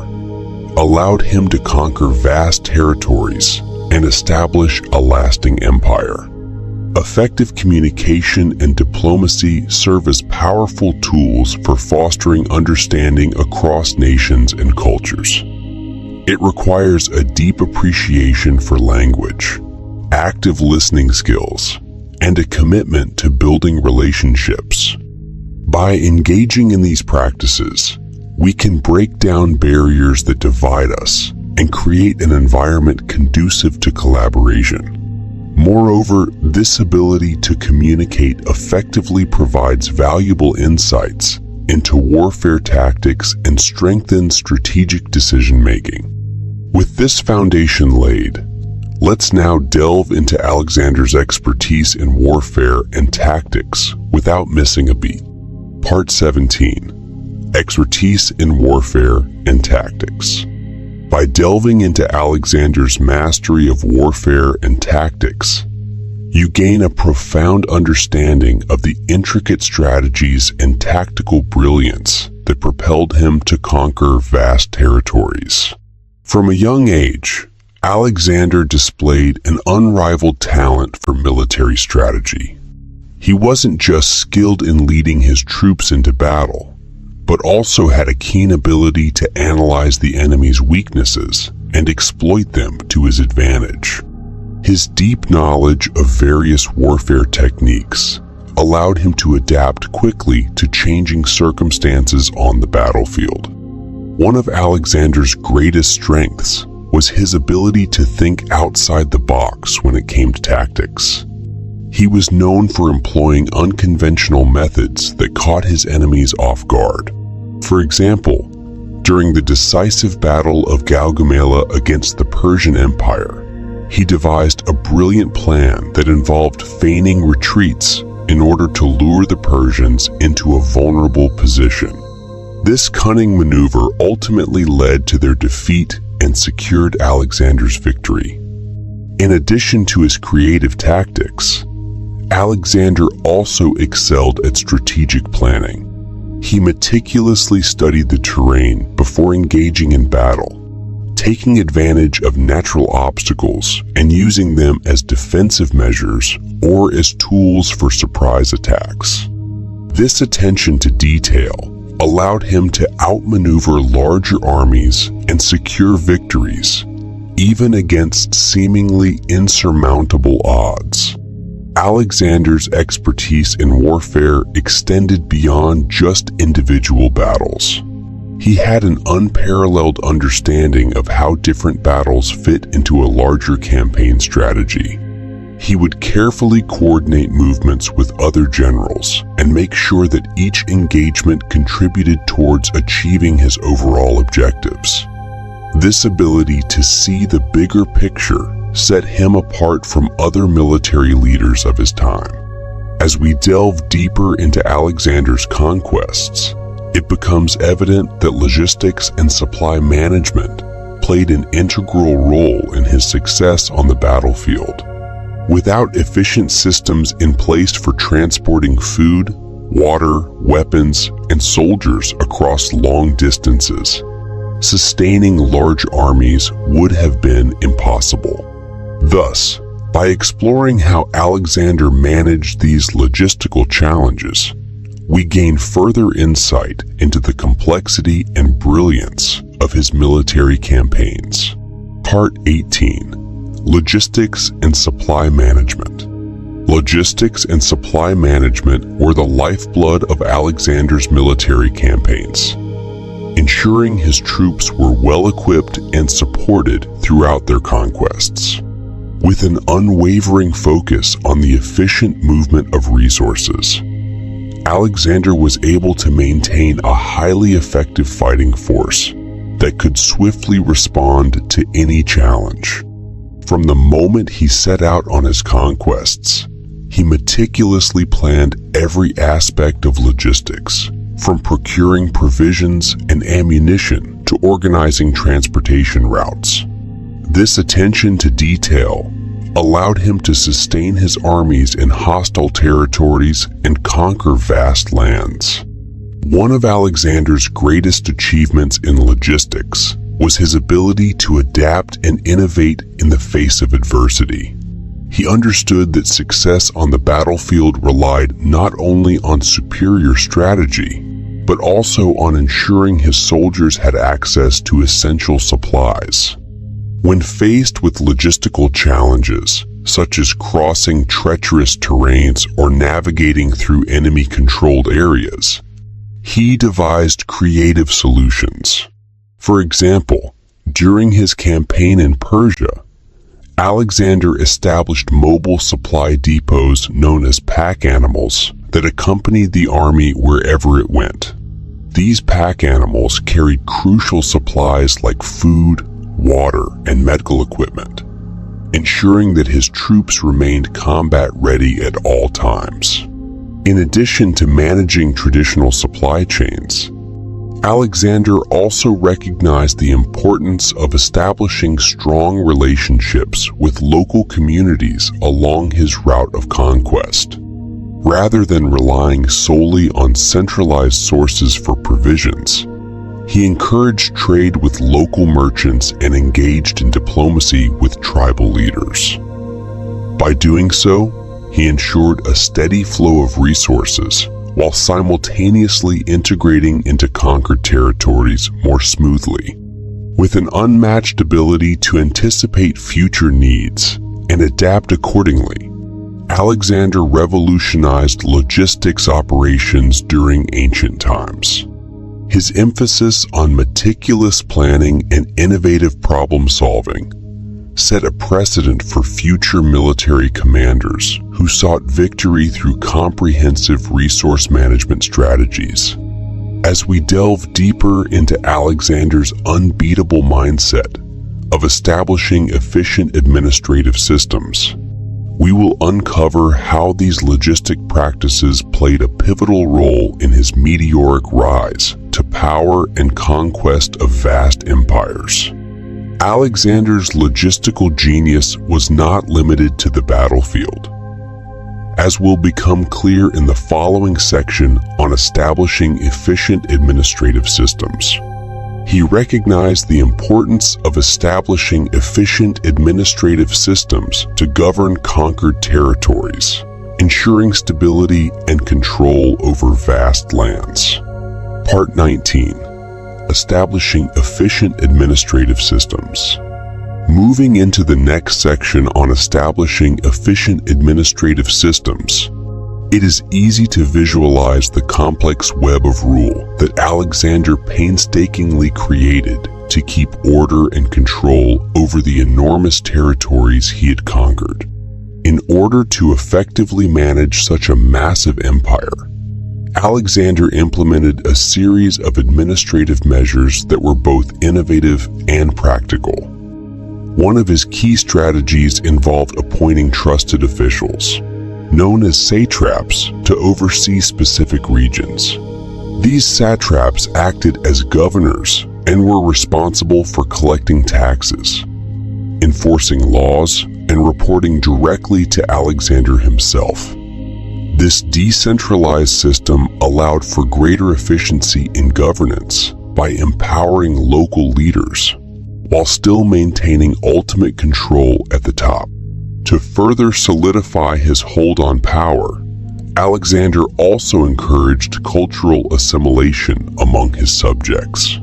allowed him to conquer vast territories and establish a lasting empire. Effective communication and diplomacy serve as powerful tools for fostering understanding across nations and cultures. It requires a deep appreciation for language, active listening skills, and a commitment to building relationships. By engaging in these practices, we can break down barriers that divide us and create an environment conducive to collaboration. Moreover, this ability to communicate effectively provides valuable insights into warfare tactics and strengthened strategic decision-making. With this foundation laid, let's now delve into Alexander's expertise in warfare and tactics without missing a beat. Part 17. Expertise in Warfare and Tactics. By delving into Alexander's mastery of warfare and tactics, you gain a profound understanding of the intricate strategies and tactical brilliance that propelled him to conquer vast territories. From a young age, Alexander displayed an unrivaled talent for military strategy. He wasn't just skilled in leading his troops into battle, but also had a keen ability to analyze the enemy's weaknesses and exploit them to his advantage. His deep knowledge of various warfare techniques allowed him to adapt quickly to changing circumstances on the battlefield. One of Alexander's greatest strengths was his ability to think outside the box when it came to tactics. He was known for employing unconventional methods that caught his enemies off guard. For example, during the decisive Battle of Gaugamela against the Persian Empire, he devised a brilliant plan that involved feigning retreats in order to lure the Persians into a vulnerable position. This cunning maneuver ultimately led to their defeat and secured Alexander's victory. In addition to his creative tactics, Alexander also excelled at strategic planning. He meticulously studied the terrain before engaging in battle, taking advantage of natural obstacles and using them as defensive measures or as tools for surprise attacks. This attention to detail allowed him to outmaneuver larger armies and secure victories, even against seemingly insurmountable odds. Alexander's expertise in warfare extended beyond just individual battles. He had an unparalleled understanding of how different battles fit into a larger campaign strategy. He would carefully coordinate movements with other generals and make sure that each engagement contributed towards achieving his overall objectives. This ability to see the bigger picture set him apart from other military leaders of his time. As we delve deeper into Alexander's conquests, it becomes evident that logistics and supply management played an integral role in his success on the battlefield. Without efficient systems in place for transporting food, water, weapons, and soldiers across long distances, sustaining large armies would have been impossible. Thus, by exploring how Alexander managed these logistical challenges, we gain further insight into the complexity and brilliance of his military campaigns. Part 18. Logistics and Supply Management. Logistics and supply management were the lifeblood of Alexander's military campaigns, ensuring his troops were well-equipped and supported throughout their conquests. With an unwavering focus on the efficient movement of resources, Alexander was able to maintain a highly effective fighting force that could swiftly respond to any challenge. From the moment he set out on his conquests, he meticulously planned every aspect of logistics, from procuring provisions and ammunition to organizing transportation routes. This attention to detail allowed him to sustain his armies in hostile territories and conquer vast lands. One of Alexander's greatest achievements in logistics was his ability to adapt and innovate in the face of adversity. He understood that success on the battlefield relied not only on superior strategy, but also on ensuring his soldiers had access to essential supplies. When faced with logistical challenges, such as crossing treacherous terrains or navigating through enemy-controlled areas, he devised creative solutions. For example, during his campaign in Persia, Alexander established mobile supply depots known as pack animals that accompanied the army wherever it went. These pack animals carried crucial supplies like food, water, and medical equipment, ensuring that his troops remained combat-ready at all times. In addition to managing traditional supply chains, Alexander also recognized the importance of establishing strong relationships with local communities along his route of conquest. Rather than relying solely on centralized sources for provisions, he encouraged trade with local merchants and engaged in diplomacy with tribal leaders. By doing so, he ensured a steady flow of resources while simultaneously integrating into conquered territories more smoothly. With an unmatched ability to anticipate future needs and adapt accordingly, Alexander revolutionized logistics operations during ancient times. His emphasis on meticulous planning and innovative problem-solving set a precedent for future military commanders who sought victory through comprehensive resource management strategies. As we delve deeper into Alexander's unbeatable mindset of establishing efficient administrative systems, we will uncover how these logistic practices played a pivotal role in his meteoric rise to power and conquest of vast empires. Alexander's logistical genius was not limited to the battlefield, as will become clear in the following section on establishing efficient administrative systems. He recognized the importance of establishing efficient administrative systems to govern conquered territories, ensuring stability and control over vast lands. Part 19. Establishing efficient administrative systems. Moving into the next section on establishing efficient administrative systems, it is easy to visualize the complex web of rule that Alexander painstakingly created to keep order and control over the enormous territories he had conquered. In order to effectively manage such a massive empire, Alexander implemented a series of administrative measures that were both innovative and practical. One of his key strategies involved appointing trusted officials, known as satraps, to oversee specific regions. These satraps acted as governors and were responsible for collecting taxes, enforcing laws, and reporting directly to Alexander himself. This decentralized system allowed for greater efficiency in governance by empowering local leaders, while still maintaining ultimate control at the top. To further solidify his hold on power, Alexander also encouraged cultural assimilation among his subjects.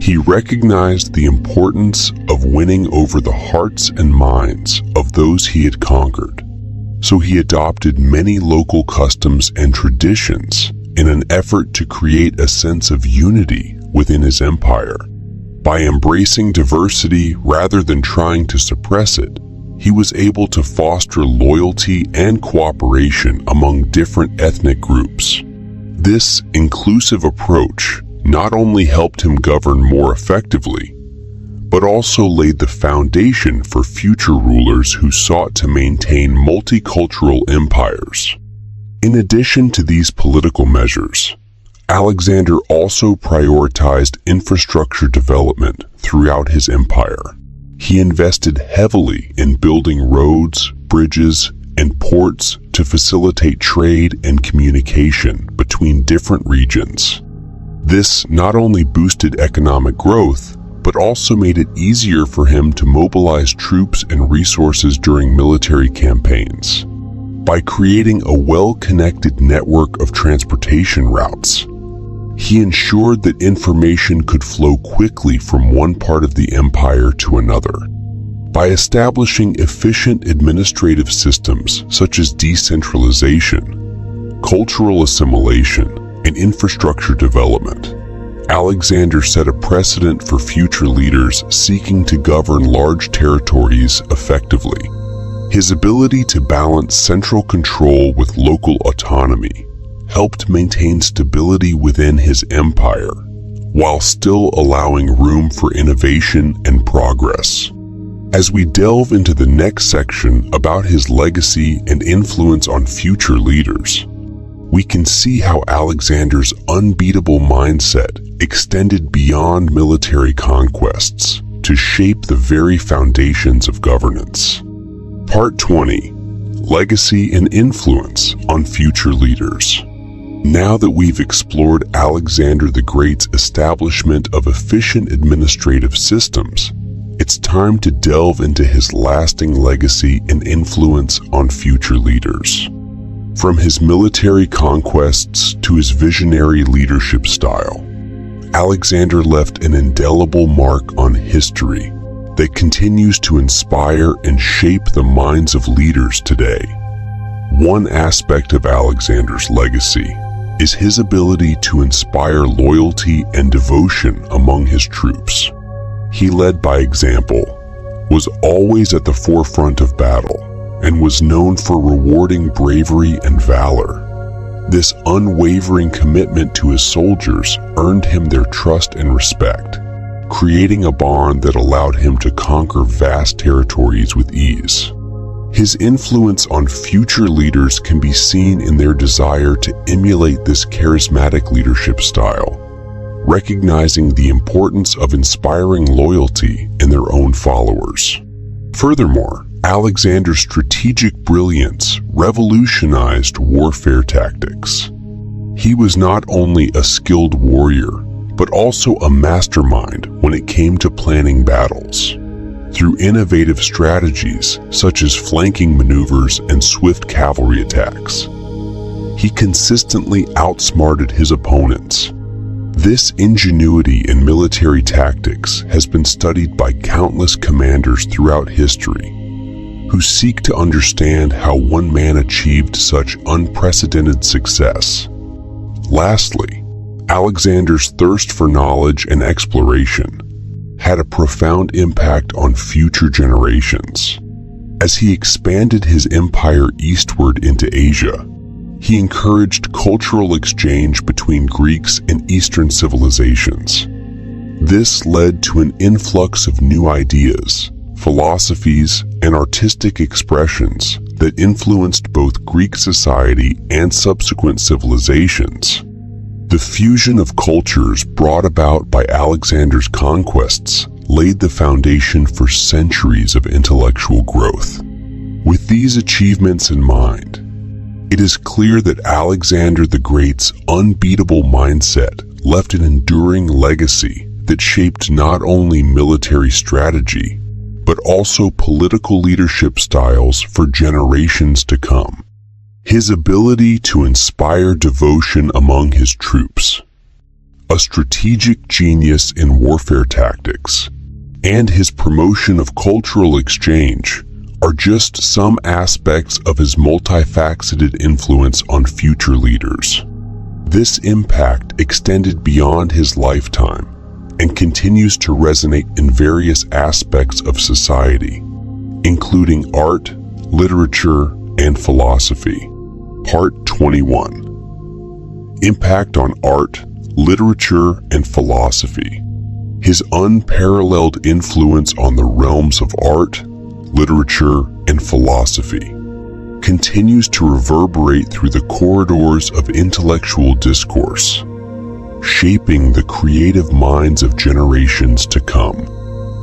He recognized the importance of winning over the hearts and minds of those he had conquered, so he adopted many local customs and traditions in an effort to create a sense of unity within his empire. By embracing diversity rather than trying to suppress it, he was able to foster loyalty and cooperation among different ethnic groups. This inclusive approach not only helped him govern more effectively, but also laid the foundation for future rulers who sought to maintain multicultural empires. In addition to these political measures, Alexander also prioritized infrastructure development throughout his empire. He invested heavily in building roads, bridges, and ports to facilitate trade and communication between different regions. This not only boosted economic growth, but also made it easier for him to mobilize troops and resources during military campaigns. By creating a well-connected network of transportation routes, he ensured that information could flow quickly from one part of the empire to another. By establishing efficient administrative systems such as decentralization, cultural assimilation, and infrastructure development, Alexander set a precedent for future leaders seeking to govern large territories effectively. His ability to balance central control with local autonomy helped maintain stability within his empire, while still allowing room for innovation and progress. As we delve into the next section about his legacy and influence on future leaders, we can see how Alexander's unbeatable mindset extended beyond military conquests to shape the very foundations of governance. Part 20. Legacy and Influence on Future Leaders. Now that we've explored Alexander the Great's establishment of efficient administrative systems, it's time to delve into his lasting legacy and influence on future leaders. From his military conquests to his visionary leadership style, Alexander left an indelible mark on history that continues to inspire and shape the minds of leaders today. One aspect of Alexander's legacy is his ability to inspire loyalty and devotion among his troops. He led by example, was always at the forefront of battle, and was known for rewarding bravery and valor. This unwavering commitment to his soldiers earned him their trust and respect, creating a bond that allowed him to conquer vast territories with ease. His influence on future leaders can be seen in their desire to emulate this charismatic leadership style, recognizing the importance of inspiring loyalty in their own followers. Furthermore, Alexander's strategic brilliance revolutionized warfare tactics. He was not only a skilled warrior, but also a mastermind when it came to planning battles. Through innovative strategies such as flanking maneuvers and swift cavalry attacks, he consistently outsmarted his opponents. This ingenuity in military tactics has been studied by countless commanders throughout history, who seek to understand how one man achieved such unprecedented success. Lastly, Alexander's thirst for knowledge and exploration had a profound impact on future generations. As he expanded his empire eastward into Asia, he encouraged cultural exchange between Greeks and Eastern civilizations. This led to an influx of new ideas, philosophies, and artistic expressions that influenced both Greek society and subsequent civilizations. The fusion of cultures brought about by Alexander's conquests laid the foundation for centuries of intellectual growth. With these achievements in mind, it is clear that Alexander the Great's unbeatable mindset left an enduring legacy that shaped not only military strategy, but also political leadership styles for generations to come. His ability to inspire devotion among his troops, a strategic genius in warfare tactics, and his promotion of cultural exchange are just some aspects of his multifaceted influence on future leaders. This impact extended beyond his lifetime and continues to resonate in various aspects of society, including art, literature, and philosophy. Part 21. Impact on art, literature, and philosophy. His unparalleled influence on the realms of art, literature, and philosophy continues to reverberate through the corridors of intellectual discourse, shaping the creative minds of generations to come.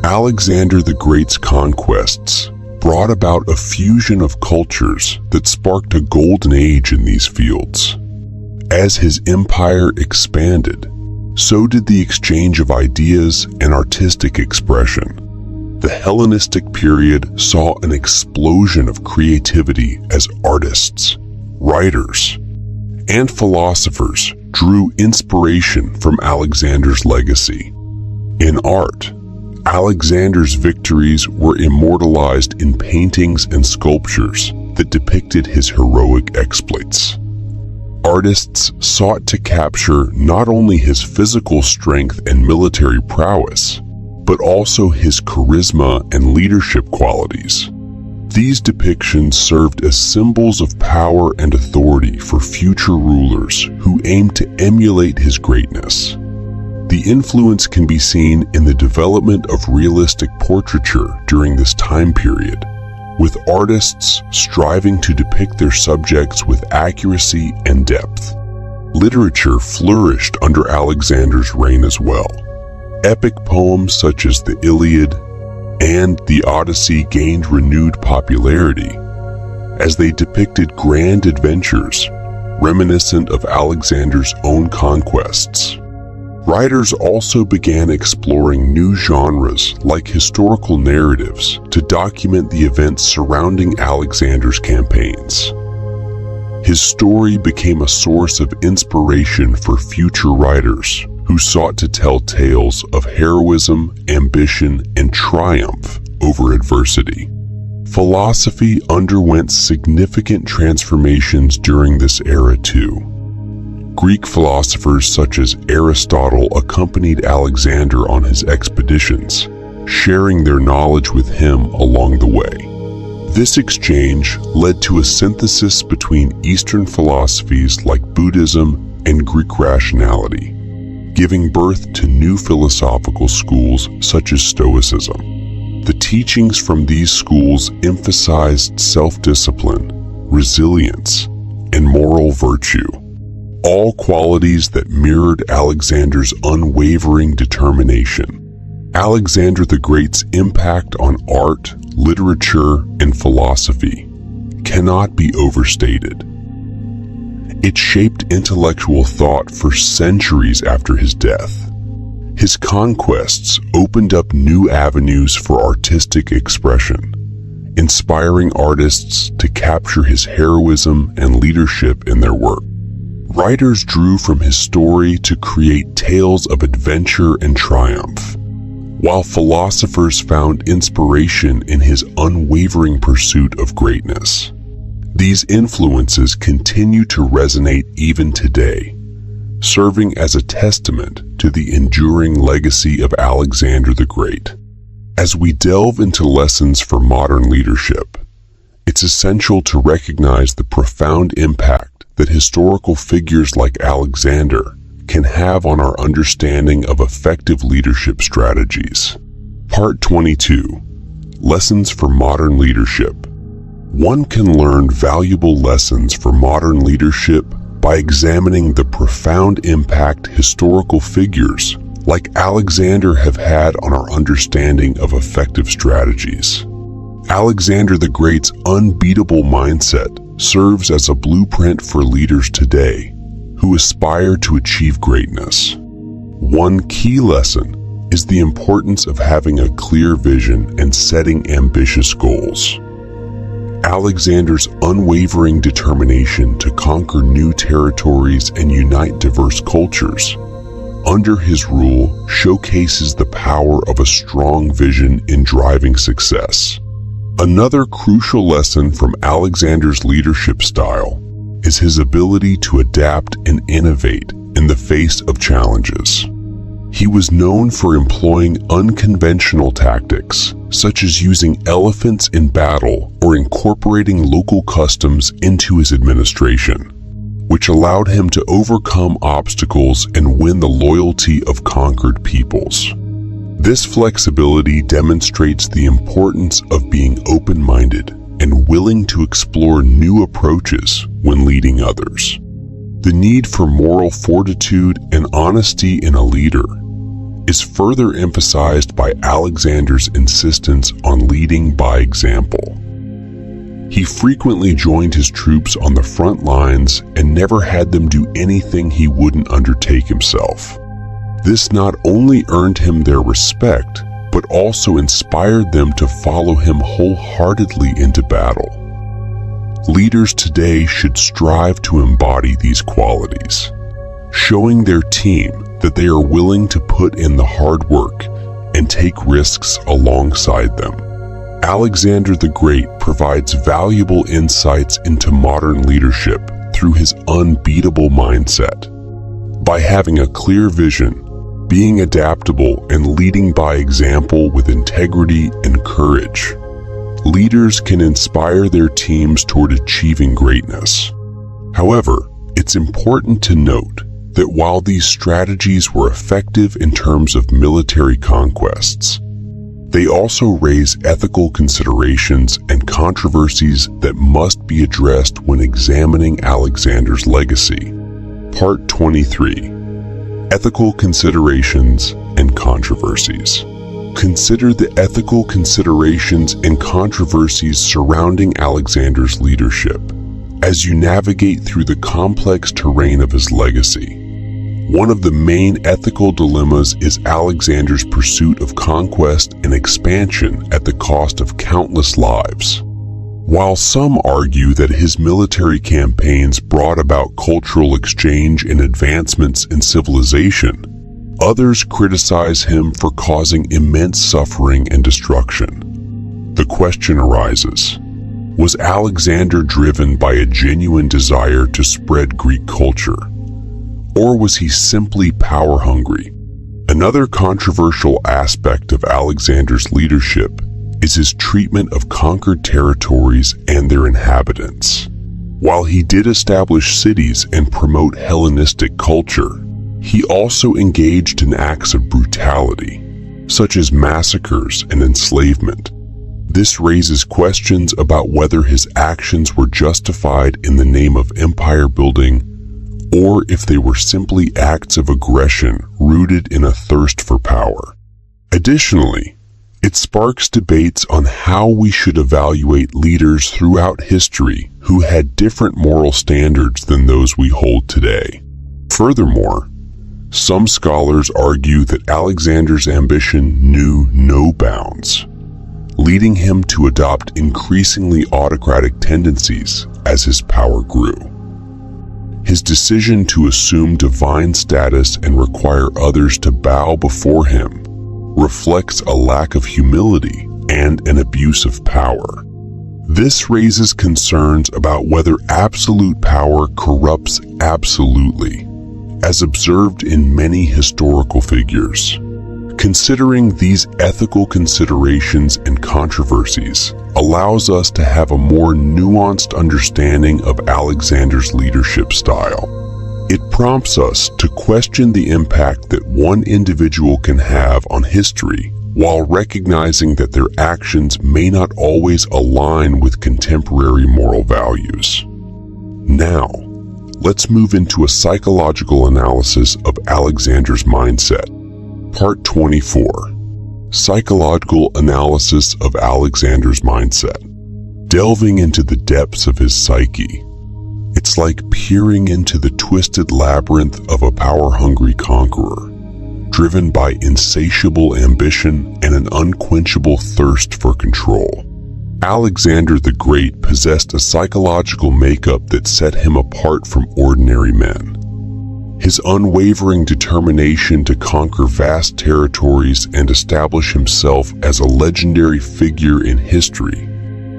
Alexander the Great's conquests brought about a fusion of cultures that sparked a golden age in these fields. As his empire expanded, so did the exchange of ideas and artistic expression. The Hellenistic period saw an explosion of creativity as artists, writers, and philosophers drew inspiration from Alexander's legacy. In art, Alexander's victories were immortalized in paintings and sculptures that depicted his heroic exploits. Artists sought to capture not only his physical strength and military prowess, but also his charisma and leadership qualities. These depictions served as symbols of power and authority for future rulers who aimed to emulate his greatness. The influence can be seen in the development of realistic portraiture during this time period, with artists striving to depict their subjects with accuracy and depth. Literature flourished under Alexander's reign as well. Epic poems such as the Iliad and the Odyssey gained renewed popularity as they depicted grand adventures reminiscent of Alexander's own conquests. Writers also began exploring new genres like historical narratives to document the events surrounding Alexander's campaigns. His story became a source of inspiration for future writers who sought to tell tales of heroism, ambition, and triumph over adversity. Philosophy underwent significant transformations during this era too. Greek philosophers such as Aristotle accompanied Alexander on his expeditions, sharing their knowledge with him along the way. This exchange led to a synthesis between Eastern philosophies like Buddhism and Greek rationality, giving birth to new philosophical schools such as Stoicism. The teachings from these schools emphasized self-discipline, resilience, and moral virtue, all qualities that mirrored Alexander's unwavering determination. Alexander the Great's impact on art, literature, and philosophy cannot be overstated. It shaped intellectual thought for centuries after his death. His conquests opened up new avenues for artistic expression, inspiring artists to capture his heroism and leadership in their work. Writers drew from his story to create tales of adventure and triumph, while philosophers found inspiration in his unwavering pursuit of greatness. These influences continue to resonate even today, serving as a testament to the enduring legacy of Alexander the Great. As we delve into lessons for modern leadership, it's essential to recognize the profound impact that historical figures like Alexander can have on our understanding of effective leadership strategies. Part 22. Lessons for Modern Leadership. One can learn valuable lessons for modern leadership by examining the profound impact historical figures like Alexander have had on our understanding of effective strategies. Alexander the Great's unbeatable mindset serves as a blueprint for leaders today who aspire to achieve greatness. One key lesson is the importance of having a clear vision and setting ambitious goals. Alexander's unwavering determination to conquer new territories and unite diverse cultures under his rule showcases the power of a strong vision in driving success. Another crucial lesson from Alexander's leadership style is his ability to adapt and innovate in the face of challenges. He was known for employing unconventional tactics, such as using elephants in battle or incorporating local customs into his administration, which allowed him to overcome obstacles and win the loyalty of conquered peoples. This flexibility demonstrates the importance of being open-minded and willing to explore new approaches when leading others. The need for moral fortitude and honesty in a leader is further emphasized by Alexander's insistence on leading by example. He frequently joined his troops on the front lines and never had them do anything he wouldn't undertake himself. This not only earned him their respect, but also inspired them to follow him wholeheartedly into battle. Leaders today should strive to embody these qualities, showing their team that they are willing to put in the hard work and take risks alongside them. Alexander the Great provides valuable insights into modern leadership through his unbeatable mindset. By having a clear vision, being adaptable, and leading by example with integrity and courage, leaders can inspire their teams toward achieving greatness. However, it's important to note that while these strategies were effective in terms of military conquests, they also raise ethical considerations and controversies that must be addressed when examining Alexander's legacy. Part 23. Ethical Considerations and Controversies. Consider the ethical considerations and controversies surrounding Alexander's leadership as you navigate through the complex terrain of his legacy. One of the main ethical dilemmas is Alexander's pursuit of conquest and expansion at the cost of countless lives. While some argue that his military campaigns brought about cultural exchange and advancements in civilization, others criticize him for causing immense suffering and destruction. The question arises, was Alexander driven by a genuine desire to spread Greek culture? Or was he simply power-hungry? Another controversial aspect of Alexander's leadership is his treatment of conquered territories and their inhabitants. While he did establish cities and promote Hellenistic culture, he also engaged in acts of brutality, such as massacres and enslavement. This raises questions about whether his actions were justified in the name of empire building or if they were simply acts of aggression rooted in a thirst for power. Additionally, it sparks debates on how we should evaluate leaders throughout history who had different moral standards than those we hold today. Furthermore, some scholars argue that Alexander's ambition knew no bounds, leading him to adopt increasingly autocratic tendencies as his power grew. His decision to assume divine status and require others to bow before him reflects a lack of humility and an abuse of power. This raises concerns about whether absolute power corrupts absolutely, as observed in many historical figures. Considering these ethical considerations and controversies allows us to have a more nuanced understanding of Alexander's leadership style. It prompts us to question the impact that one individual can have on history while recognizing that their actions may not always align with contemporary moral values. Now, let's move into a psychological analysis of Alexander's mindset. Part 24. Psychological Analysis of Alexander's Mindset. Delving into the depths of his psyche, it's like peering into the twisted labyrinth of a power-hungry conqueror, driven by insatiable ambition and an unquenchable thirst for control. Alexander the Great possessed a psychological makeup that set him apart from ordinary men. His unwavering determination to conquer vast territories and establish himself as a legendary figure in history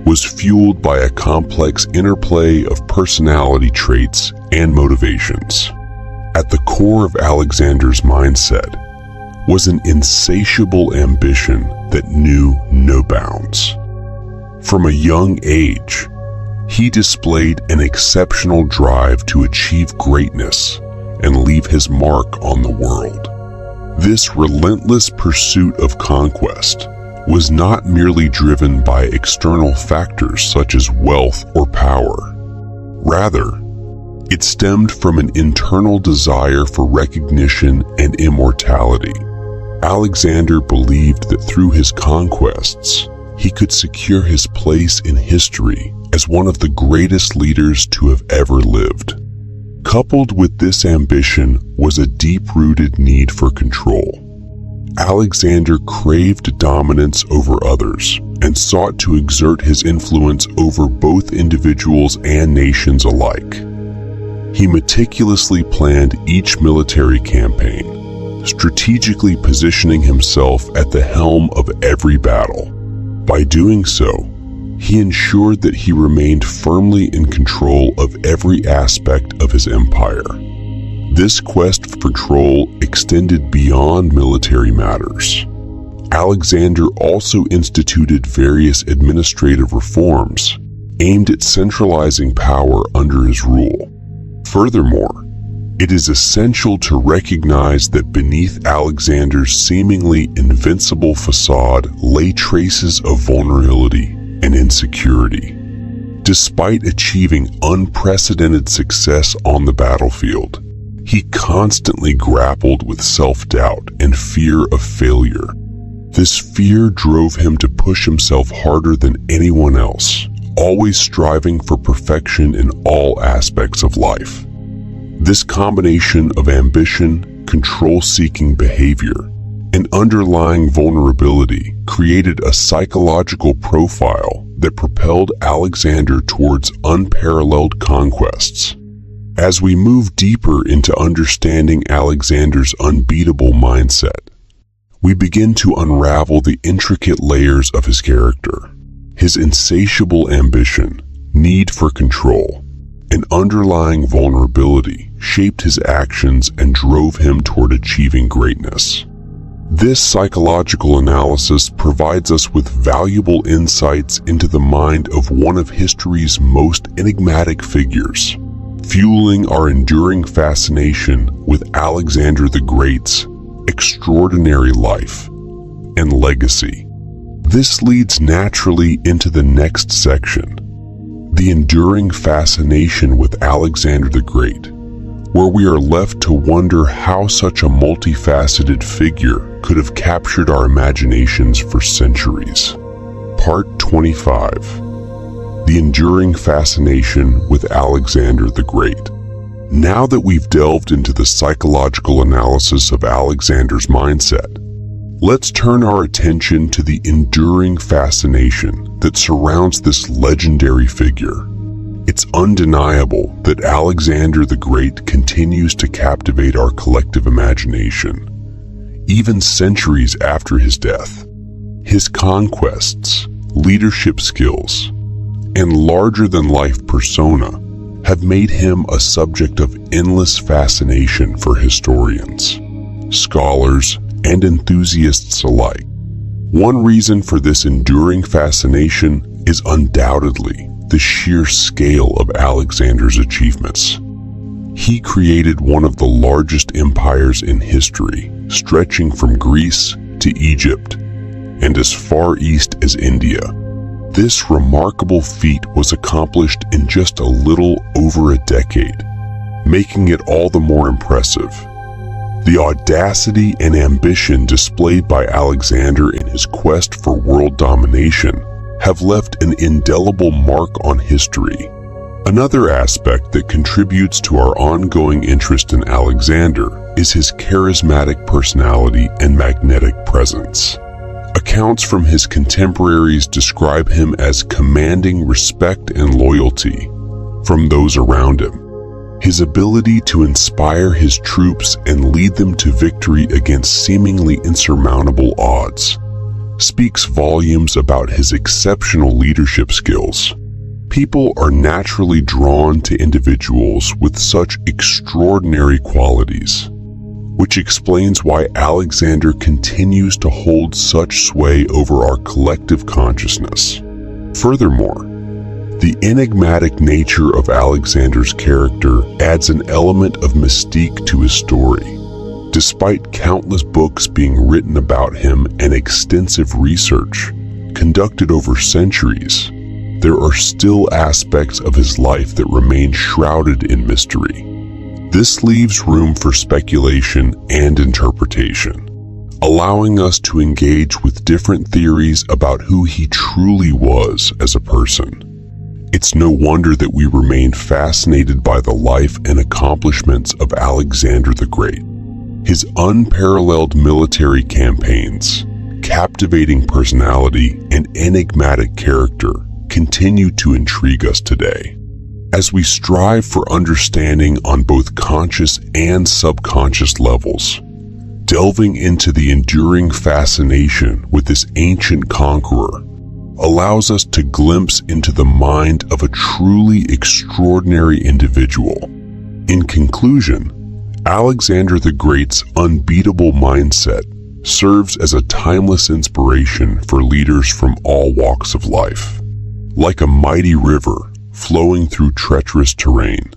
was fueled by a complex interplay of personality traits and motivations. At the core of Alexander's mindset was an insatiable ambition that knew no bounds. From a young age, he displayed an exceptional drive to achieve greatness and leave his mark on the world. This relentless pursuit of conquest was not merely driven by external factors such as wealth or power. Rather, it stemmed from an internal desire for recognition and immortality. Alexander believed that through his conquests, he could secure his place in history as one of the greatest leaders to have ever lived. Coupled with this ambition was a deep-rooted need for control. Alexander craved dominance over others and sought to exert his influence over both individuals and nations alike. He meticulously planned each military campaign, strategically positioning himself at the helm of every battle. By doing so, he ensured that he remained firmly in control of every aspect of his empire. This quest for control extended beyond military matters. Alexander also instituted various administrative reforms aimed at centralizing power under his rule. Furthermore, it is essential to recognize that beneath Alexander's seemingly invincible facade lay traces of vulnerability and insecurity. Despite achieving unprecedented success on the battlefield, he constantly grappled with self-doubt and fear of failure. This fear drove him to push himself harder than anyone else, always striving for perfection in all aspects of life. This combination of ambition, control-seeking behavior, and underlying vulnerability created a psychological profile that propelled Alexander towards unparalleled conquests. As we move deeper into understanding Alexander's unbeatable mindset, we begin to unravel the intricate layers of his character. His insatiable ambition, need for control, and underlying vulnerability shaped his actions and drove him toward achieving greatness. This psychological analysis provides us with valuable insights into the mind of one of history's most enigmatic figures, fueling our enduring fascination with Alexander the Great's extraordinary life and legacy. This leads naturally into the next section, the enduring fascination with Alexander the Great, where we are left to wonder how such a multifaceted figure could have captured our imaginations for centuries. Part 25. The enduring fascination with Alexander the Great. Now that we've delved into the psychological analysis of Alexander's mindset, let's turn our attention to the enduring fascination that surrounds this legendary figure. It's undeniable that Alexander the Great continues to captivate our collective imagination, even centuries after his death. His conquests, leadership skills, and larger-than-life persona have made him a subject of endless fascination for historians, scholars, and enthusiasts alike. One reason for this enduring fascination is undoubtedly the sheer scale of Alexander's achievements. He created one of the largest empires in history, stretching from Greece to Egypt and as far east as India. This remarkable feat was accomplished in just a little over a decade, making it all the more impressive. The audacity and ambition displayed by Alexander in his quest for world domination have left an indelible mark on history. Another aspect that contributes to our ongoing interest in Alexander is his charismatic personality and magnetic presence. Accounts from his contemporaries describe him as commanding respect and loyalty from those around him. His ability to inspire his troops and lead them to victory against seemingly insurmountable odds speaks volumes about his exceptional leadership skills. People are naturally drawn to individuals with such extraordinary qualities, which explains why Alexander continues to hold such sway over our collective consciousness. Furthermore, the enigmatic nature of Alexander's character adds an element of mystique to his story. Despite countless books being written about him and extensive research conducted over centuries, there are still aspects of his life that remain shrouded in mystery. This leaves room for speculation and interpretation, allowing us to engage with different theories about who he truly was as a person. It's no wonder that we remain fascinated by the life and accomplishments of Alexander the Great. His unparalleled military campaigns, captivating personality, and enigmatic character continue to intrigue us today. As we strive for understanding on both conscious and subconscious levels, delving into the enduring fascination with this ancient conqueror allows us to glimpse into the mind of a truly extraordinary individual. In conclusion, Alexander the Great's unbeatable mindset serves as a timeless inspiration for leaders from all walks of life. Like a mighty river flowing through treacherous terrain,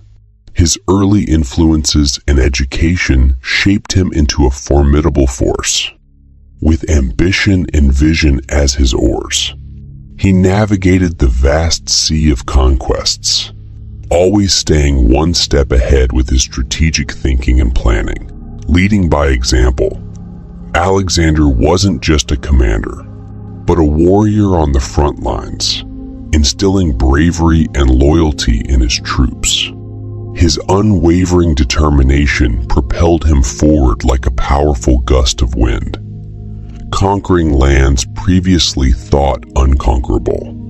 his early influences and education shaped him into a formidable force. With ambition and vision as his oars, he navigated the vast sea of conquests, always staying one step ahead with his strategic thinking and planning. Leading by example, Alexander wasn't just a commander, but a warrior on the front lines, instilling bravery and loyalty in his troops. His unwavering determination propelled him forward like a powerful gust of wind, conquering lands previously thought unconquerable.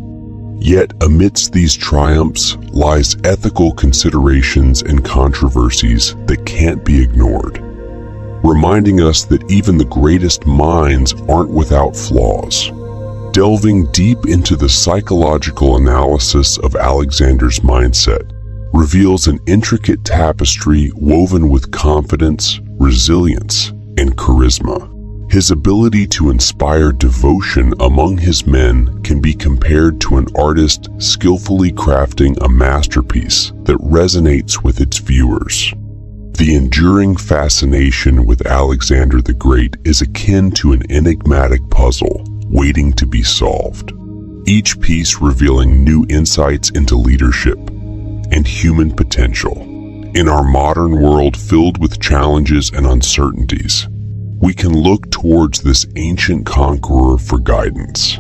Yet amidst these triumphs lies ethical considerations and controversies that can't be ignored, reminding us that even the greatest minds aren't without flaws. Delving deep into the psychological analysis of Alexander's mindset reveals an intricate tapestry woven with confidence, resilience, and charisma. His ability to inspire devotion among his men can be compared to an artist skillfully crafting a masterpiece that resonates with its viewers. The enduring fascination with Alexander the Great is akin to an enigmatic puzzle waiting to be solved, each piece revealing new insights into leadership and human potential. In our modern world filled with challenges and uncertainties, we can look towards this ancient conqueror for guidance.